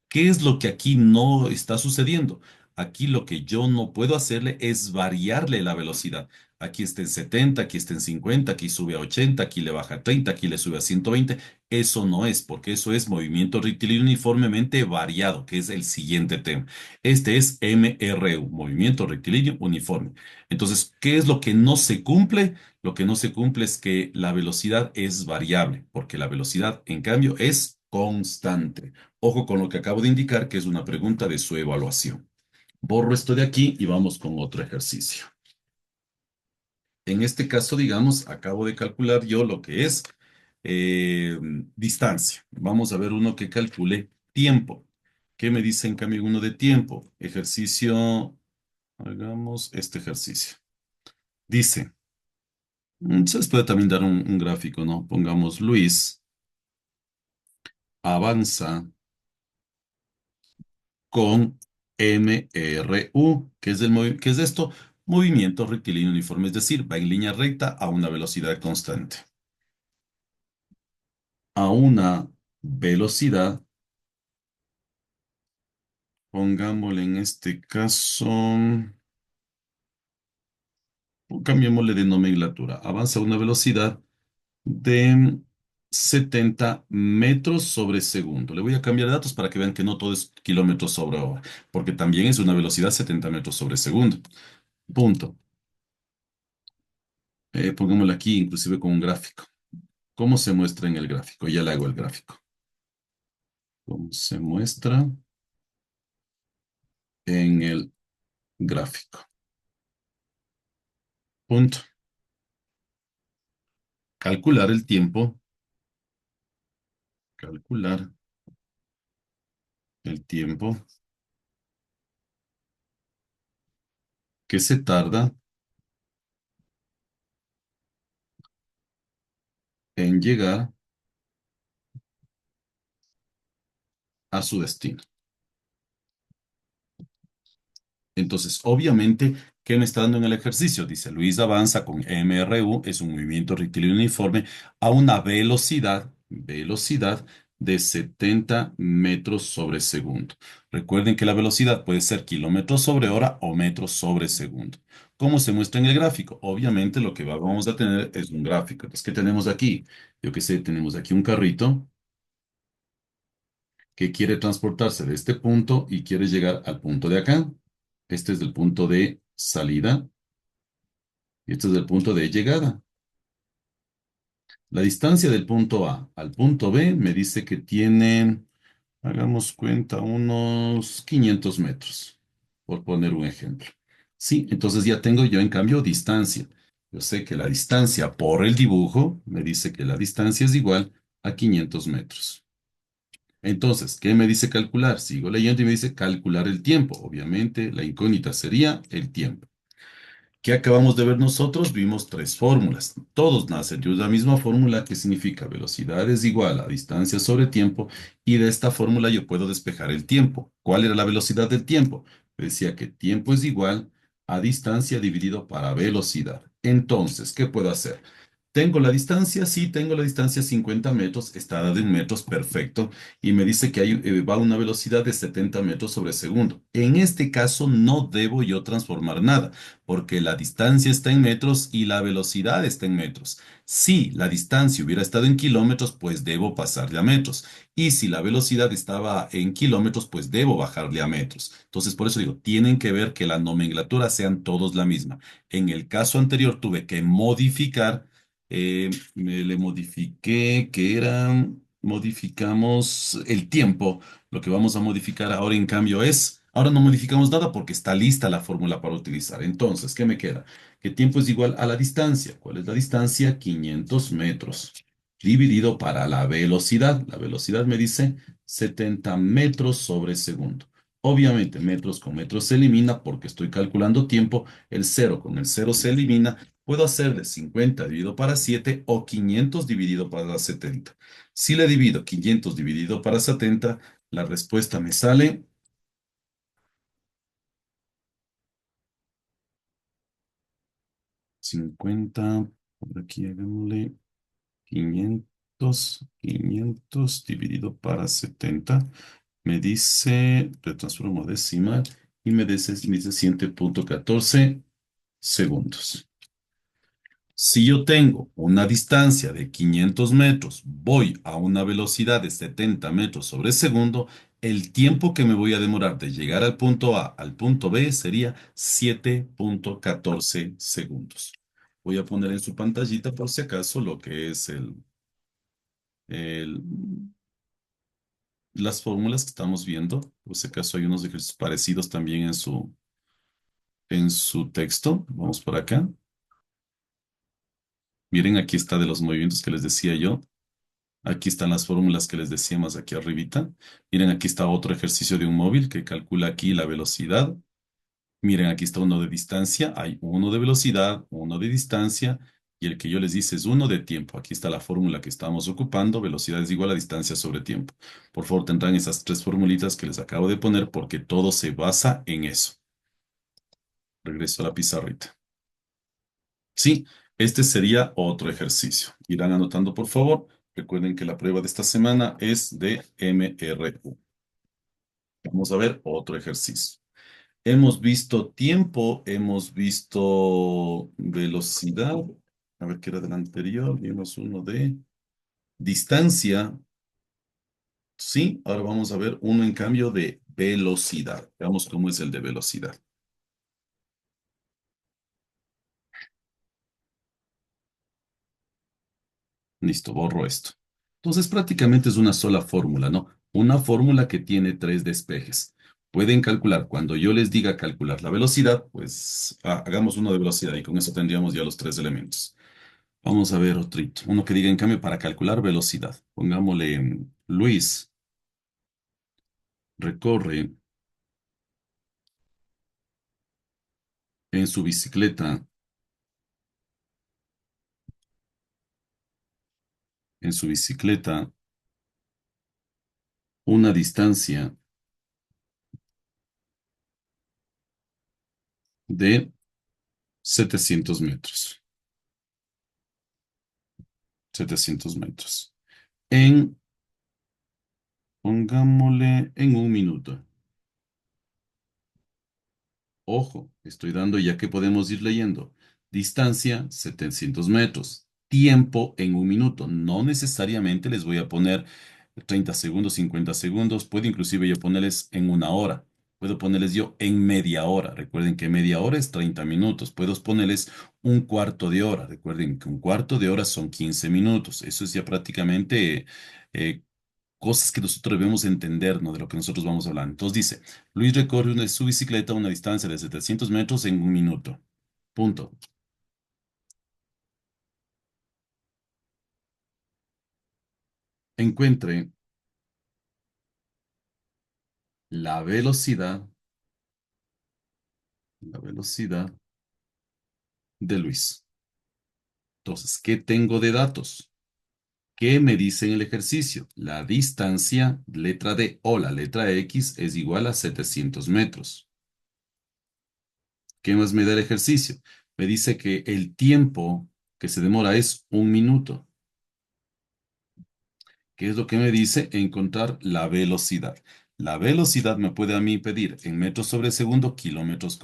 ¿Qué es lo que aquí no está sucediendo? Aquí lo que yo no puedo hacerle es variarle la velocidad. Aquí está en 70, aquí está en 50, aquí sube a 80, aquí le baja a 30, aquí le sube a 120. Eso no es, porque eso es movimiento rectilíneo uniformemente variado, que es el siguiente tema. Este es MRU, movimiento rectilíneo uniforme. Entonces, ¿qué es lo que no se cumple? Lo que no se cumple es que la velocidad es variable, porque la velocidad, en cambio, es constante. Ojo con lo que acabo de indicar, que es una pregunta de su evaluación. Borro esto de aquí y vamos con otro ejercicio. En este caso, digamos, acabo de calcular yo lo que es eh, distancia. Vamos a ver uno que calcule tiempo. ¿Qué me dice en cambio uno de tiempo? Ejercicio, hagamos este ejercicio. Dice, se les puede también dar un gráfico, ¿no? Pongamos Luis avanza con MRU, ¿qué es esto? Movimiento rectilíneo uniforme, es decir, va en línea recta a una velocidad constante. A una velocidad, pongámosle en este caso, cambiémosle de nomenclatura, avanza a una velocidad de 70 metros sobre segundo. Le voy a cambiar de datos para que vean que no todo es kilómetros sobre hora, porque también es una velocidad 70 metros sobre segundo. Punto. Pongámosle aquí inclusive con un gráfico. ¿Cómo se muestra en el gráfico? Ya le hago el gráfico. ¿Cómo se muestra en el gráfico? Punto. Calcular el tiempo. Calcular el tiempo que se tarda en llegar a su destino. Entonces, obviamente, ¿qué me está dando en el ejercicio? Dice, Luis avanza con MRU, es un movimiento rectilíneo uniforme, a una velocidad de 70 metros sobre segundo. Recuerden que la velocidad puede ser kilómetros sobre hora o metros sobre segundo. ¿Cómo se muestra en el gráfico? Obviamente, lo que vamos a tener es un gráfico. Entonces, ¿qué tenemos aquí? Yo qué sé, tenemos aquí un carrito que quiere transportarse de este punto y quiere llegar al punto de acá. Este es el punto de salida y este es el punto de llegada. La distancia del punto A al punto B me dice que tiene, hagamos cuenta, unos 500 metros, por poner un ejemplo. Sí, entonces ya tengo yo en cambio distancia. Yo sé que la distancia por el dibujo me dice que la distancia es igual a 500 metros. Entonces, ¿qué me dice calcular? Sigo leyendo y me dice calcular el tiempo. Obviamente, la incógnita sería el tiempo. ¿Qué acabamos de ver nosotros? Vimos tres fórmulas. Todos nacen de una misma fórmula que significa velocidad es igual a distancia sobre tiempo y de esta fórmula yo puedo despejar el tiempo. ¿Cuál era la velocidad del tiempo? Decía que tiempo es igual a distancia dividido para velocidad. Entonces, ¿qué puedo hacer? ¿Tengo la distancia? Sí, tengo la distancia 50 metros, está dada en metros, perfecto. Y me dice que va a una velocidad de 70 metros sobre segundo. En este caso no debo yo transformar nada porque la distancia está en metros y la velocidad está en metros. Si la distancia hubiera estado en kilómetros, pues debo pasarle a metros. Y si la velocidad estaba en kilómetros, pues debo bajarle a metros. Entonces, por eso digo, tienen que ver que la nomenclatura sean todos la misma. En el caso anterior tuve que modificar, le modifiqué que era, modificamos el tiempo. Lo que vamos a modificar ahora, en cambio, es, ahora no modificamos nada porque está lista la fórmula para utilizar. Entonces, ¿qué me queda? Que tiempo es igual a la distancia. ¿Cuál es la distancia? 500 metros. Dividido para la velocidad. La velocidad me dice 70 metros sobre segundo. Obviamente, metros con metros se elimina porque estoy calculando tiempo. El cero con el cero se elimina. Puedo hacerle 50 dividido para 7 o 500 dividido para 70. Si le divido 500 dividido para 70, la respuesta me sale 50, por aquí hagámosle 500 dividido para 70. Me dice, retransformo a decimal y me dice 7.14 segundos. Si yo tengo una distancia de 500 metros, voy a una velocidad de 70 metros sobre segundo, el tiempo que me voy a demorar de llegar al punto A al punto B sería 7.14 segundos. Voy a poner en su pantallita por si acaso lo que es el- las fórmulas que estamos viendo. Por si acaso hay unos ejercicios parecidos también en su texto. Vamos por acá. Miren, aquí está de los movimientos que les decía yo. Aquí están las fórmulas que les decía más aquí arribita. Miren, aquí está otro ejercicio de un móvil que calcula aquí la velocidad. Miren, aquí está uno de distancia. Hay uno de velocidad, uno de distancia y el que yo les dice es uno de tiempo. Aquí está la fórmula que estamos ocupando. Velocidad es igual a distancia sobre tiempo. Por favor, tendrán esas tres formulitas que les acabo de poner porque todo se basa en eso. Regreso a la pizarrita. Sí, este sería otro ejercicio. Irán anotando, por favor. Recuerden que la prueba de esta semana es de MRU. Vamos a ver otro ejercicio. Hemos visto tiempo, hemos visto velocidad. A ver qué era del anterior. Vimos uno de distancia. Sí, ahora vamos a ver uno en cambio de velocidad. Veamos cómo es el de velocidad. Listo, borro esto. Entonces prácticamente es una sola fórmula, ¿no? Una fórmula que tiene tres despejes. Pueden calcular, cuando yo les diga calcular la velocidad, pues hagamos uno de velocidad y con eso tendríamos ya los tres elementos. Vamos a ver otro, uno que diga en cambio para calcular velocidad. Pongámosle Luis recorre en su bicicleta, en su bicicleta, una distancia de 700 metros. 700 metros. Pongámosle en un minuto. Ojo, estoy dando ya que podemos ir leyendo. Distancia, 700 metros. Tiempo en un minuto. No necesariamente les voy a poner 30 segundos, 50 segundos. Puedo inclusive yo ponerles en una hora. Puedo ponerles yo en media hora. Recuerden que media hora es 30 minutos. Puedo ponerles un cuarto de hora. Recuerden que un cuarto de hora son 15 minutos. Eso es ya prácticamente eh, cosas que nosotros debemos entender, ¿no? De lo que nosotros vamos a hablar. Entonces dice, Luis recorre su bicicleta a una distancia de 700 metros en un minuto. Punto. Encuentre la velocidad de Luis. Entonces, ¿qué tengo de datos? ¿Qué me dice en el ejercicio? La distancia, letra D o la letra X, es igual a 700 metros. ¿Qué más me da el ejercicio? Me dice que el tiempo que se demora es 1 minuto. ¿Qué es lo que me dice? Encontrar la velocidad. La velocidad me puede a mí pedir en metros sobre segundo, kilómetros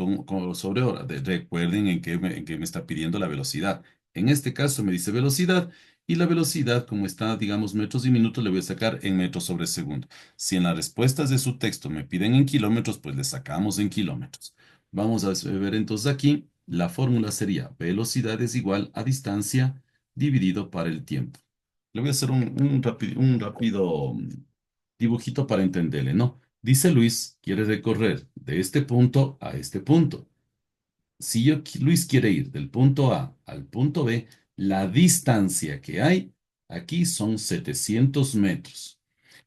sobre hora. Recuerden en qué me está pidiendo la velocidad. En este caso me dice velocidad y la velocidad, como está, digamos, metros y minutos, le voy a sacar en metros sobre segundo. Si en las respuestas de su texto me piden en kilómetros, pues le sacamos en kilómetros. Vamos a ver entonces aquí. La fórmula sería velocidad es igual a distancia dividido para el tiempo. Le voy a hacer un rápido dibujito para entenderle, ¿no? Dice Luis, quiere recorrer de este punto a este punto. Si Luis quiere ir del punto A al punto B, la distancia que hay aquí son 700 metros.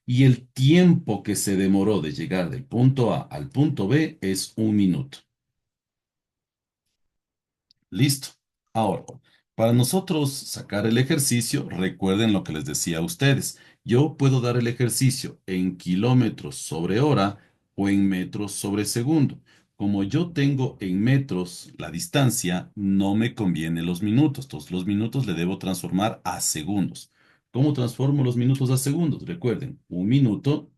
Y el tiempo que se demoró de llegar del punto A al punto B es 1 minuto. Listo. Ahora, para nosotros sacar el ejercicio, recuerden lo que les decía a ustedes. Yo puedo dar el ejercicio en kilómetros sobre hora o en metros sobre segundo. Como yo tengo en metros la distancia, no me conviene los minutos. Entonces, los minutos le debo transformar a segundos. ¿Cómo transformo los minutos a segundos? Recuerden, 1 minuto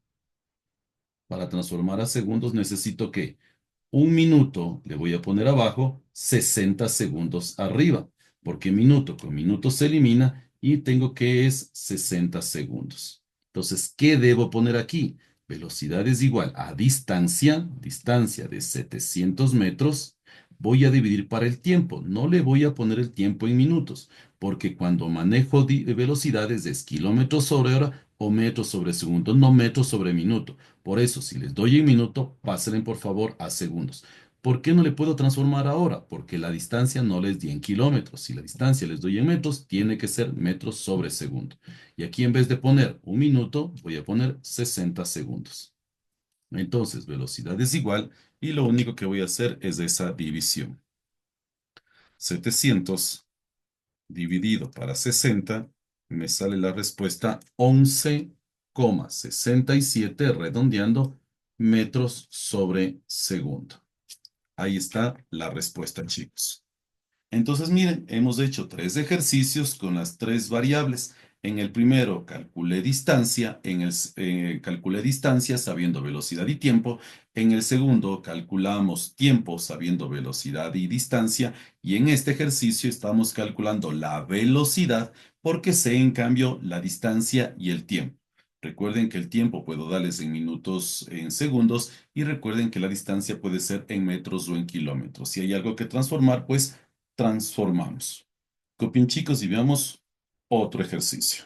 para transformar a segundos necesito que 1 minuto le voy a poner abajo, 60 segundos arriba, porque minuto con minuto se elimina y tengo que es 60 segundos. Entonces, ¿qué debo poner aquí? Velocidad es igual a distancia de 700 metros. Voy a dividir para el tiempo. No le voy a poner el tiempo en minutos, porque cuando manejo velocidades es kilómetros sobre hora o metros sobre segundo, no metros sobre minuto. Por eso, si les doy en minuto, pásenle por favor a segundos. ¿Por qué no le puedo transformar ahora? Porque la distancia no les di en kilómetros. Si la distancia les doy en metros, tiene que ser metros sobre segundo. Y aquí en vez de poner 1 minuto, voy a poner 60 segundos. Entonces, velocidad es igual y lo único que voy a hacer es esa división. 700 dividido para 60, me sale la respuesta 11,67 redondeando metros sobre segundo. Ahí está la respuesta, chicos. Entonces, miren, hemos hecho 3 ejercicios con las 3 variables. En el primero calculé distancia, calculé distancia sabiendo velocidad y tiempo. En el segundo calculamos tiempo sabiendo velocidad y distancia. Y en este ejercicio estamos calculando la velocidad porque sé en cambio la distancia y el tiempo. Recuerden que el tiempo puedo darles en minutos, en segundos, y recuerden que la distancia puede ser en metros o en kilómetros. Si hay algo que transformar, pues transformamos. Copien, chicos, y veamos otro ejercicio.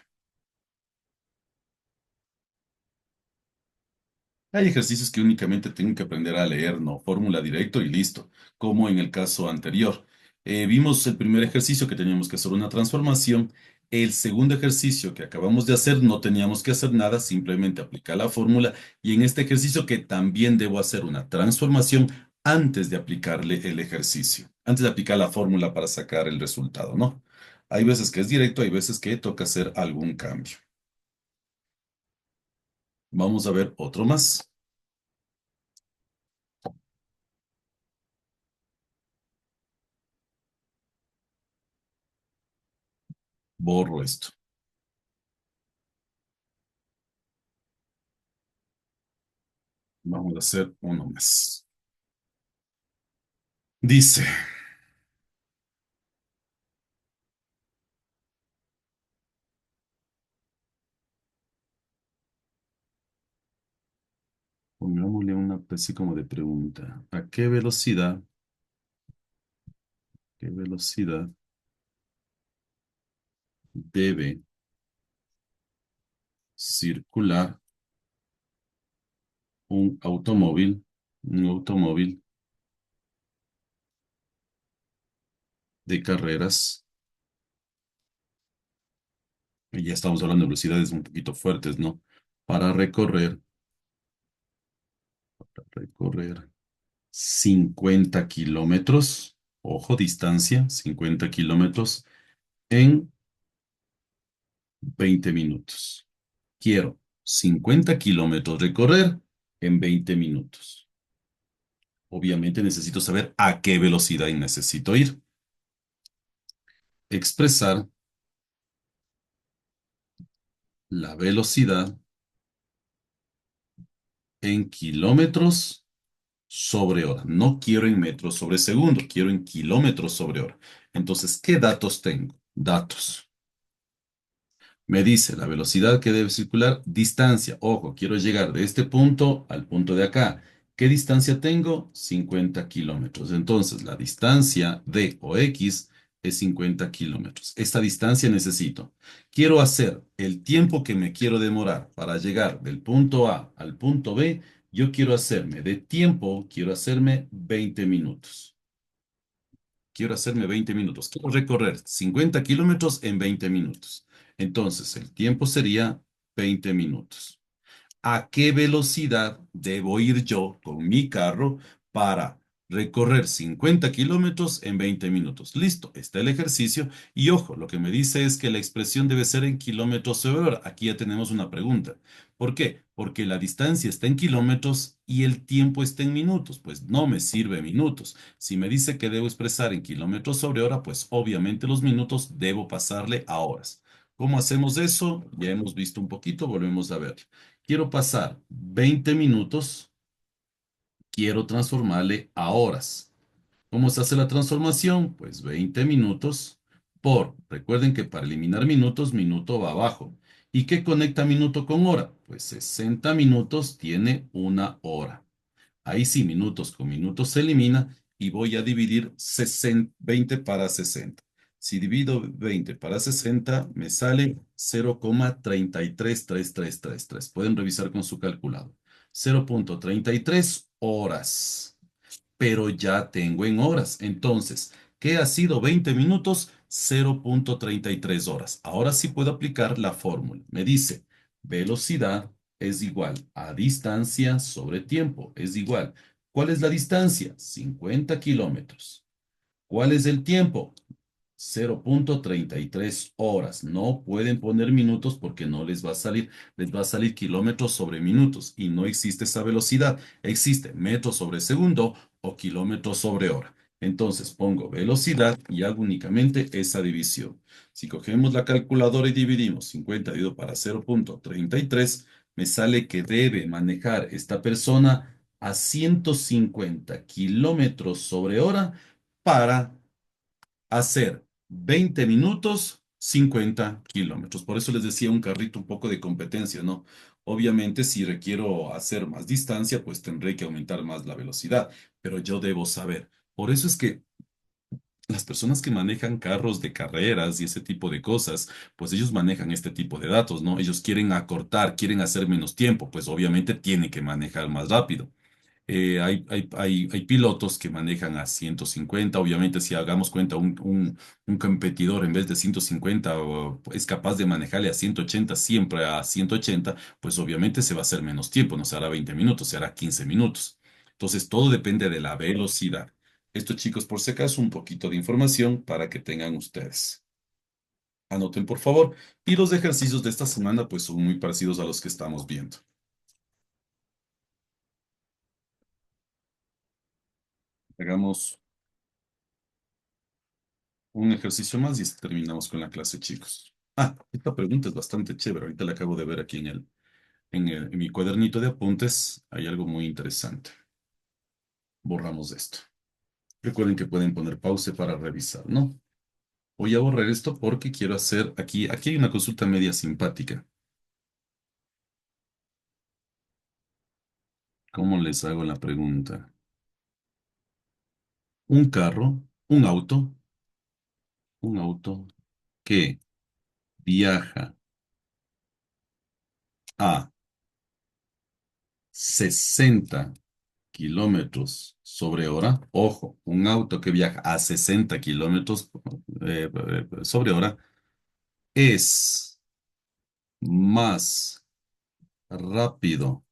Hay ejercicios que únicamente tengo que aprender a leer, no fórmula directo y listo, como en el caso anterior. Vimos el primer ejercicio que teníamos que hacer una transformación. El segundo ejercicio que acabamos de hacer no teníamos que hacer nada, simplemente aplicar la fórmula. Y en este ejercicio que también debo hacer una transformación antes de aplicarle el ejercicio, antes de aplicar la fórmula para sacar el resultado, ¿no? Hay veces que es directo, hay veces que toca hacer algún cambio. Vamos a ver otro más. Borro esto. Vamos a hacer uno más. Dice, pongámosle una especie como de pregunta. ¿A qué velocidad debe circular un automóvil de carreras? Y ya estamos hablando de velocidades un poquito fuertes, ¿no? Para recorrer 50 kilómetros. Ojo, distancia, 50 kilómetros en 20 minutos. Quiero 50 kilómetros recorrer en 20 minutos. Obviamente necesito saber a qué velocidad necesito ir. Expresar la velocidad en kilómetros sobre hora. No quiero en metros sobre segundo, quiero en kilómetros sobre hora. Entonces, ¿qué datos tengo? Datos. Me dice la velocidad que debe circular, distancia. Ojo, quiero llegar de este punto al punto de acá. ¿Qué distancia tengo? 50 kilómetros. Entonces, la distancia D o X es 50 kilómetros. Esta distancia necesito. Quiero hacer el tiempo que me quiero demorar para llegar del punto A al punto B. Yo quiero hacerme de tiempo, quiero hacerme 20 minutos. Quiero hacerme 20 minutos. Quiero recorrer 50 kilómetros en 20 minutos. Entonces, el tiempo sería 20 minutos. ¿A qué velocidad debo ir yo con mi carro para recorrer 50 kilómetros en 20 minutos? Listo, está el ejercicio. Y ojo, lo que me dice es que la expresión debe ser en kilómetros sobre hora. Aquí ya tenemos una pregunta. ¿Por qué? Porque la distancia está en kilómetros y el tiempo está en minutos. Pues no me sirve minutos. Si me dice que debo expresar en kilómetros sobre hora, pues obviamente los minutos debo pasarle a horas. ¿Cómo hacemos eso? Ya hemos visto un poquito, volvemos a ver. Quiero pasar 20 minutos, quiero transformarle a horas. ¿Cómo se hace la transformación? Pues 20 minutos recuerden que para eliminar minutos, minuto va abajo. ¿Y qué conecta minuto con hora? Pues 60 minutos tiene una hora. Ahí sí, minutos con minutos se elimina y voy a dividir 20 para 60. Si divido 20 para 60, me sale 0,333333. Pueden revisar con su calculador. 0,33 horas, pero ya tengo en horas. Entonces, ¿qué ha sido 20 minutos? 0,33 horas. Ahora sí puedo aplicar la fórmula. Me dice, velocidad es igual a distancia sobre tiempo. Es igual. ¿Cuál es la distancia? 50 kilómetros. ¿Cuál es el tiempo? 0,33 horas. No pueden poner minutos porque no les va a salir, les va a salir kilómetros sobre minutos y no existe esa velocidad. Existe metros sobre segundo o kilómetros sobre hora. Entonces pongo velocidad y hago únicamente esa división. Si cogemos la calculadora y dividimos 50 dividido para 0,33, me sale que debe manejar esta persona a 150 kilómetros sobre hora para hacer 20 minutos, 50 kilómetros. Por eso les decía un carrito un poco de competencia, ¿no? Obviamente, si requiero hacer más distancia, pues tendré que aumentar más la velocidad, pero yo debo saber. Por eso es que las personas que manejan carros de carreras y ese tipo de cosas, pues ellos manejan este tipo de datos, ¿no? Ellos quieren acortar, quieren hacer menos tiempo, pues obviamente tienen que manejar más rápido. Hay pilotos que manejan a 150. Obviamente, si hagamos cuenta, un competidor en vez de 150 es capaz de manejarle a 180, siempre a 180, pues obviamente se va a hacer menos tiempo, no se hará 20 minutos, se hará 15 minutos. Entonces, todo depende de la velocidad. Esto, chicos, por si acaso, un poquito de información para que tengan ustedes. Anoten, por favor. Y los ejercicios de esta semana, pues son muy parecidos a los que estamos viendo. Hagamos un ejercicio más y terminamos con la clase, chicos. Ah, esta pregunta es bastante chévere. Ahorita la acabo de ver aquí en mi cuadernito de apuntes. Hay algo muy interesante. Borramos esto. Recuerden que pueden poner pausa para revisar, ¿no? Voy a borrar esto porque quiero hacer aquí hay una consulta media simpática. ¿Cómo les hago la pregunta? Un carro, un auto que viaja a 60 kilómetros sobre hora. Ojo, un auto que viaja a 60 kilómetros sobre hora es más rápido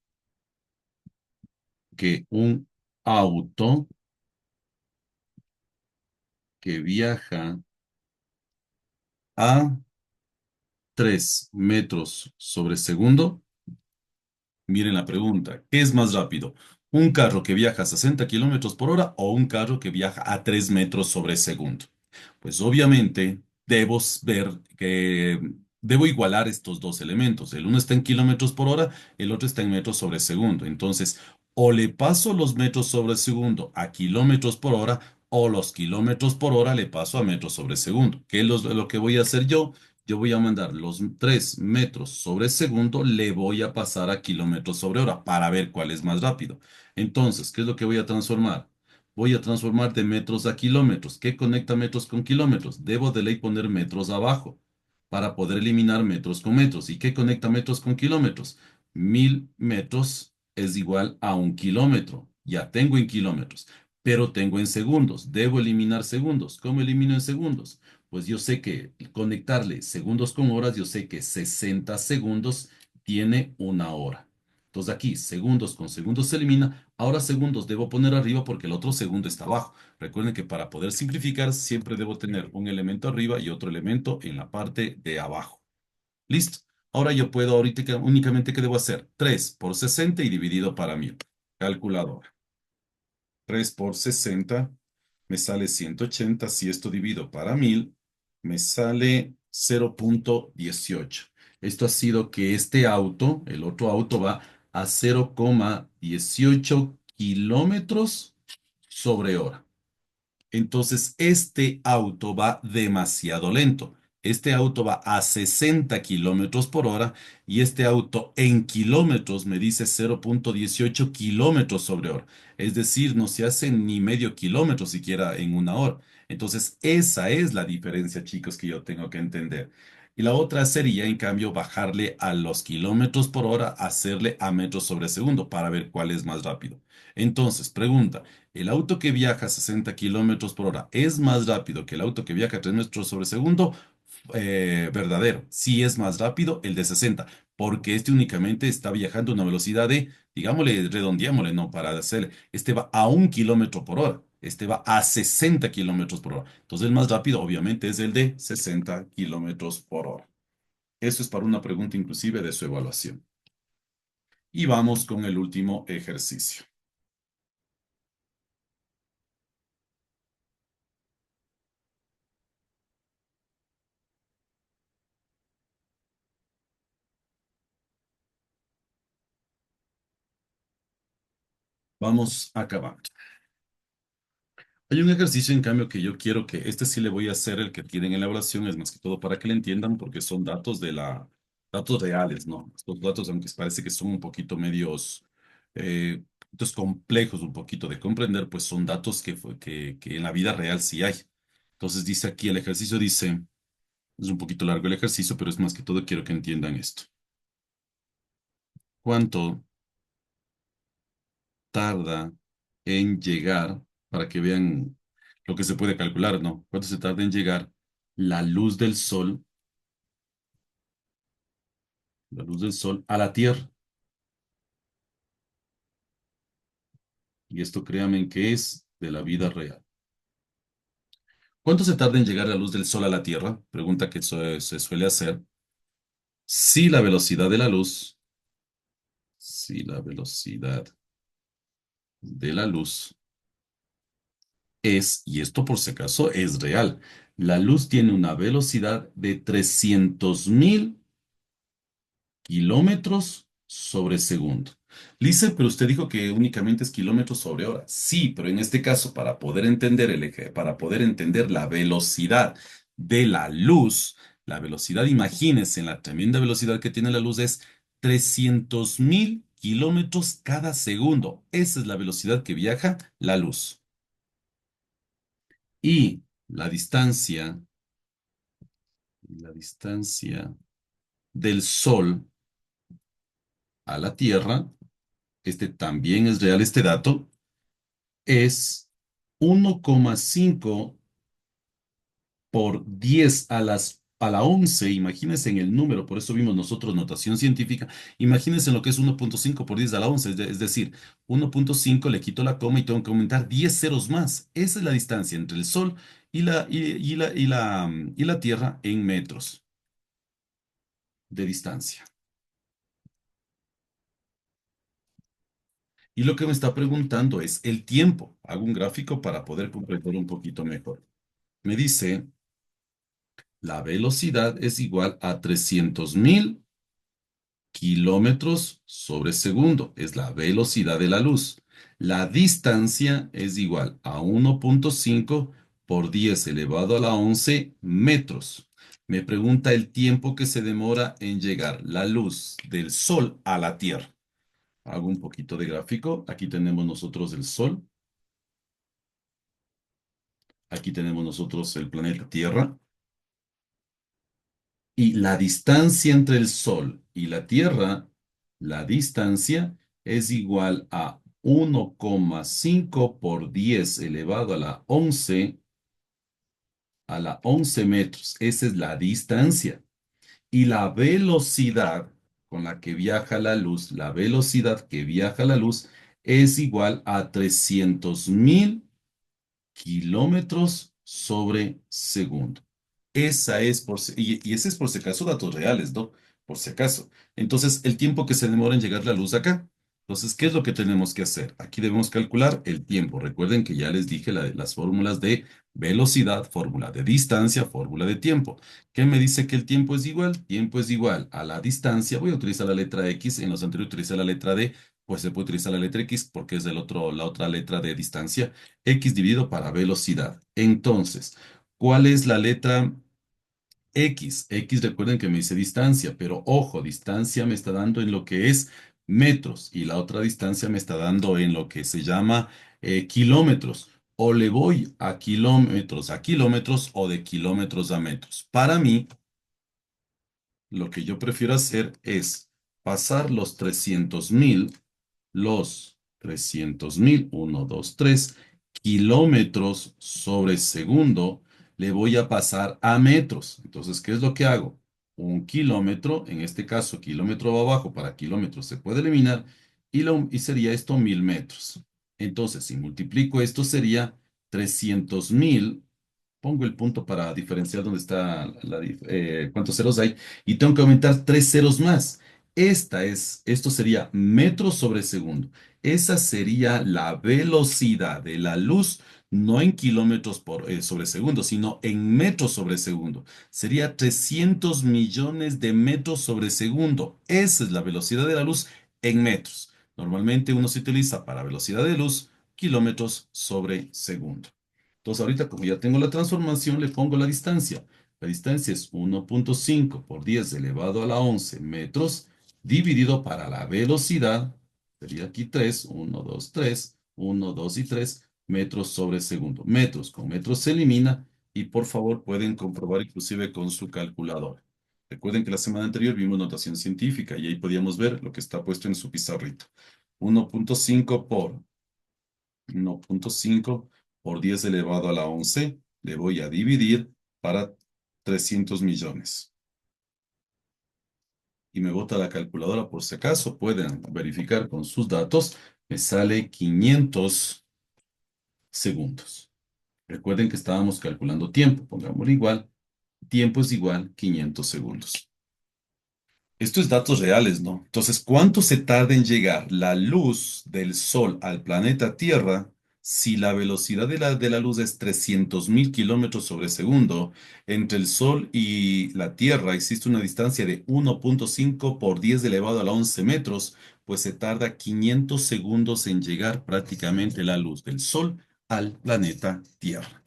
que un auto que viaja a 3 metros sobre segundo. Miren la pregunta, ¿qué es más rápido? ¿Un carro que viaja a 60 kilómetros por hora o un carro que viaja a 3 metros sobre segundo? Pues obviamente ver que debo igualar estos dos elementos. El uno está en kilómetros por hora, el otro está en metros sobre segundo. Entonces, o le paso los metros sobre segundo a kilómetros por hora o los kilómetros por hora le paso a metros sobre segundo. ¿Qué es lo que voy a hacer yo? Yo voy a mandar los 3 metros sobre segundo, le voy a pasar a kilómetros sobre hora para ver cuál es más rápido. Entonces, ¿qué es lo que voy a transformar? Voy a transformar de metros a kilómetros. ¿Qué conecta metros con kilómetros? Debo de ley poner metros abajo para poder eliminar metros con metros. ¿Y qué conecta metros con kilómetros? 1000 metros es igual a 1 kilómetro. Ya tengo en kilómetros, pero tengo en segundos. Debo eliminar segundos. ¿Cómo elimino en segundos? Pues yo sé que conectarle segundos con horas, yo sé que 60 segundos tiene 1 hora. Entonces aquí, segundos con segundos se elimina. Ahora segundos debo poner arriba porque el otro segundo está abajo. Recuerden que para poder simplificar siempre debo tener un elemento arriba y otro elemento en la parte de abajo. Listo. Ahora yo puedo ahorita únicamente ¿qué debo hacer? 3 por 60 y dividido para 1000. Calculadora. 3 por 60 me sale 180. Si esto divido para 1000, me sale 0,18. Esto ha sido que este auto, el otro auto, va a 0,18 kilómetros sobre hora. Entonces, este auto va demasiado lento. Este auto va a 60 kilómetros por hora y este auto en kilómetros me dice 0,18 kilómetros sobre hora. Es decir, no se hace ni medio kilómetro siquiera en 1 hora. Entonces, esa es la diferencia, chicos, que yo tengo que entender. Y la otra sería, en cambio, bajarle a los kilómetros por hora, hacerle a metros sobre segundo para ver cuál es más rápido. Entonces, pregunta. ¿El auto que viaja a 60 kilómetros por hora es más rápido que el auto que viaja a 3 metros sobre segundo? Verdadero. Sí es más rápido el de 60, porque este únicamente está viajando a una velocidad de, digámosle, redondeémosle, no, para hacer, este va a 1 kilómetro por hora, este va a 60 kilómetros por hora. Entonces el más rápido obviamente es el de 60 kilómetros por hora. Eso es para una pregunta inclusive de su evaluación. Y vamos con el último ejercicio. Vamos acabando. Hay un ejercicio, en cambio, que yo quiero que este sí le voy a hacer el que tienen en la evaluación, es más que todo para que le entiendan, porque son datos reales, ¿no? Estos datos, aunque parece que son un poquito medios, poquitos complejos, un poquito de comprender, pues son datos que en la vida real sí hay. Entonces dice aquí, el ejercicio dice, es un poquito largo el ejercicio, pero es más que todo quiero que entiendan esto. ¿Cuánto tarda en llegar, para que vean lo que se puede calcular, ¿no? ¿Cuánto se tarda en llegar la luz del sol, la luz del sol a la Tierra? Y esto créanme que es de la vida real. ¿Cuánto se tarda en llegar la luz del sol a la Tierra? Pregunta que se suele hacer. Si la velocidad de la luz, si la velocidad de la luz es, y esto por si acaso es real, la luz tiene una velocidad de 300.000 kilómetros sobre segundo. Lice, pero usted dijo que únicamente es kilómetros sobre hora. Sí, pero en este caso, para poder entender para poder entender la velocidad de la velocidad, imagínense, en la tremenda velocidad que tiene la luz es 300.000 kilómetros cada segundo. Esa es la velocidad que viaja la luz. Y la distancia del Sol a la Tierra, este también es real este dato, es 1,5 por 10 a las a la 11, imagínense en el número, por eso vimos nosotros notación científica, imagínense en lo que es 1.5 por 10 a la 11, es decir, 1.5 le quito la coma y tengo que aumentar 10 ceros más. Esa es la distancia entre el Sol y la Tierra en metros de distancia. Y lo que me está preguntando es el tiempo. Hago un gráfico para poder comprender un poquito mejor. Me dice, la velocidad es igual a 300.000 kilómetros sobre segundo. Es la velocidad de la luz. La distancia es igual a 1.5 por 10 elevado a la 11 metros. Me pregunta el tiempo que se demora en llegar la luz del Sol a la Tierra. Hago un poquito de gráfico. Aquí tenemos nosotros el Sol. Aquí tenemos nosotros el planeta Tierra. Y la distancia entre el Sol y la Tierra, la distancia es igual a 1,5 por 10 elevado a la 11 metros. Esa es la distancia. Y la velocidad con la que viaja la luz, la velocidad que viaja la luz es igual a 300.000 kilómetros sobre segundo. Esa es y ese es por si acaso datos reales, ¿no? Por si acaso. Entonces, el tiempo que se demora en llegar la luz acá. Entonces, ¿qué es lo que tenemos que hacer? Aquí debemos calcular el tiempo. Recuerden que ya les dije las fórmulas de velocidad, fórmula de distancia, fórmula de tiempo. ¿Qué me dice que el tiempo es igual? Tiempo es igual a la distancia. Voy a utilizar la letra X. En los anteriores utilicé la letra D. Pues se puede utilizar la letra X porque es la otra letra de distancia. X dividido para velocidad. Entonces, ¿cuál es la letra X? X, recuerden que me dice distancia, pero ojo, distancia me está dando en lo que es metros y la otra distancia me está dando en lo que se llama kilómetros. O le voy a kilómetros o de kilómetros a metros. Para mí, lo que yo prefiero hacer es pasar los 300.000, 1, 2, 3 kilómetros sobre segundo, le voy a pasar a metros. Entonces, ¿qué es lo que hago? Un kilómetro, en este caso, kilómetro abajo para kilómetros se puede eliminar y sería esto 1.000 metros. Entonces, si multiplico esto sería 300.000. Pongo el punto para diferenciar dónde está cuántos ceros hay y tengo que aumentar 3 ceros más. Esto sería metros sobre segundo. Esa sería la velocidad de la luz, no en kilómetros sobre segundo, sino en metros sobre segundo. Sería 300 millones de metros sobre segundo. Esa es la velocidad de la luz en metros. Normalmente uno se utiliza para velocidad de luz kilómetros sobre segundo. Entonces ahorita como ya tengo la transformación, le pongo la distancia. La distancia es 1.5 por 10 elevado a la 11 metros dividido para la velocidad. Sería aquí 3, 1, 2, 3, 1, 2 y 3 metros sobre segundo. Metros con metros se elimina y por favor pueden comprobar inclusive con su calculadora. Recuerden que la semana anterior vimos notación científica y ahí podíamos ver lo que está puesto en su pizarrito. 1.5 por 1.5 por 10 elevado a la 11, le voy a dividir para 300 millones. Y me bota la calculadora por si acaso, pueden verificar con sus datos, me sale 500 segundos. Recuerden que estábamos calculando tiempo, pongámoslo igual, tiempo es igual 500 segundos. Esto es datos reales, ¿no? Entonces, ¿cuánto se tarda en llegar la luz del Sol al planeta Tierra si la velocidad de la luz es 300.000 kilómetros sobre segundo? Entre el Sol y la Tierra existe una distancia de 1.5 por 10 elevado a la 11 metros, pues se tarda 500 segundos en llegar prácticamente la luz del Sol al planeta Tierra.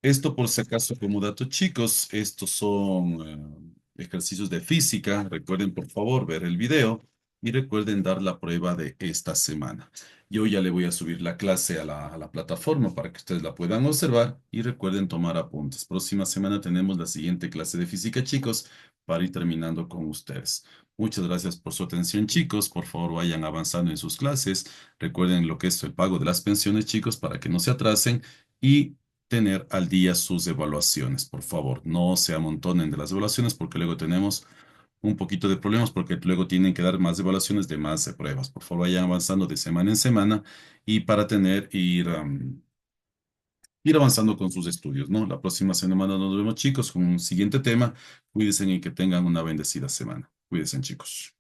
Esto por si acaso como datos chicos, estos son ejercicios de física. Recuerden por favor ver el video y recuerden dar la prueba de esta semana. Yo ya le voy a subir la clase a la plataforma para que ustedes la puedan observar y recuerden tomar apuntes. Próxima semana tenemos la siguiente clase de física chicos para ir terminando con ustedes. Muchas gracias por su atención chicos. Por favor vayan avanzando en sus clases. Recuerden lo que es el pago de las pensiones chicos para que no se atrasen y tener al día sus evaluaciones, por favor. No se amontonen de las evaluaciones porque luego tenemos un poquito de problemas porque luego tienen que dar más evaluaciones de más pruebas. Por favor, vayan avanzando de semana en semana y para ir avanzando con sus estudios, ¿no? La próxima semana nos vemos, chicos, con un siguiente tema. Cuídense y que tengan una bendecida semana. Cuídense, chicos.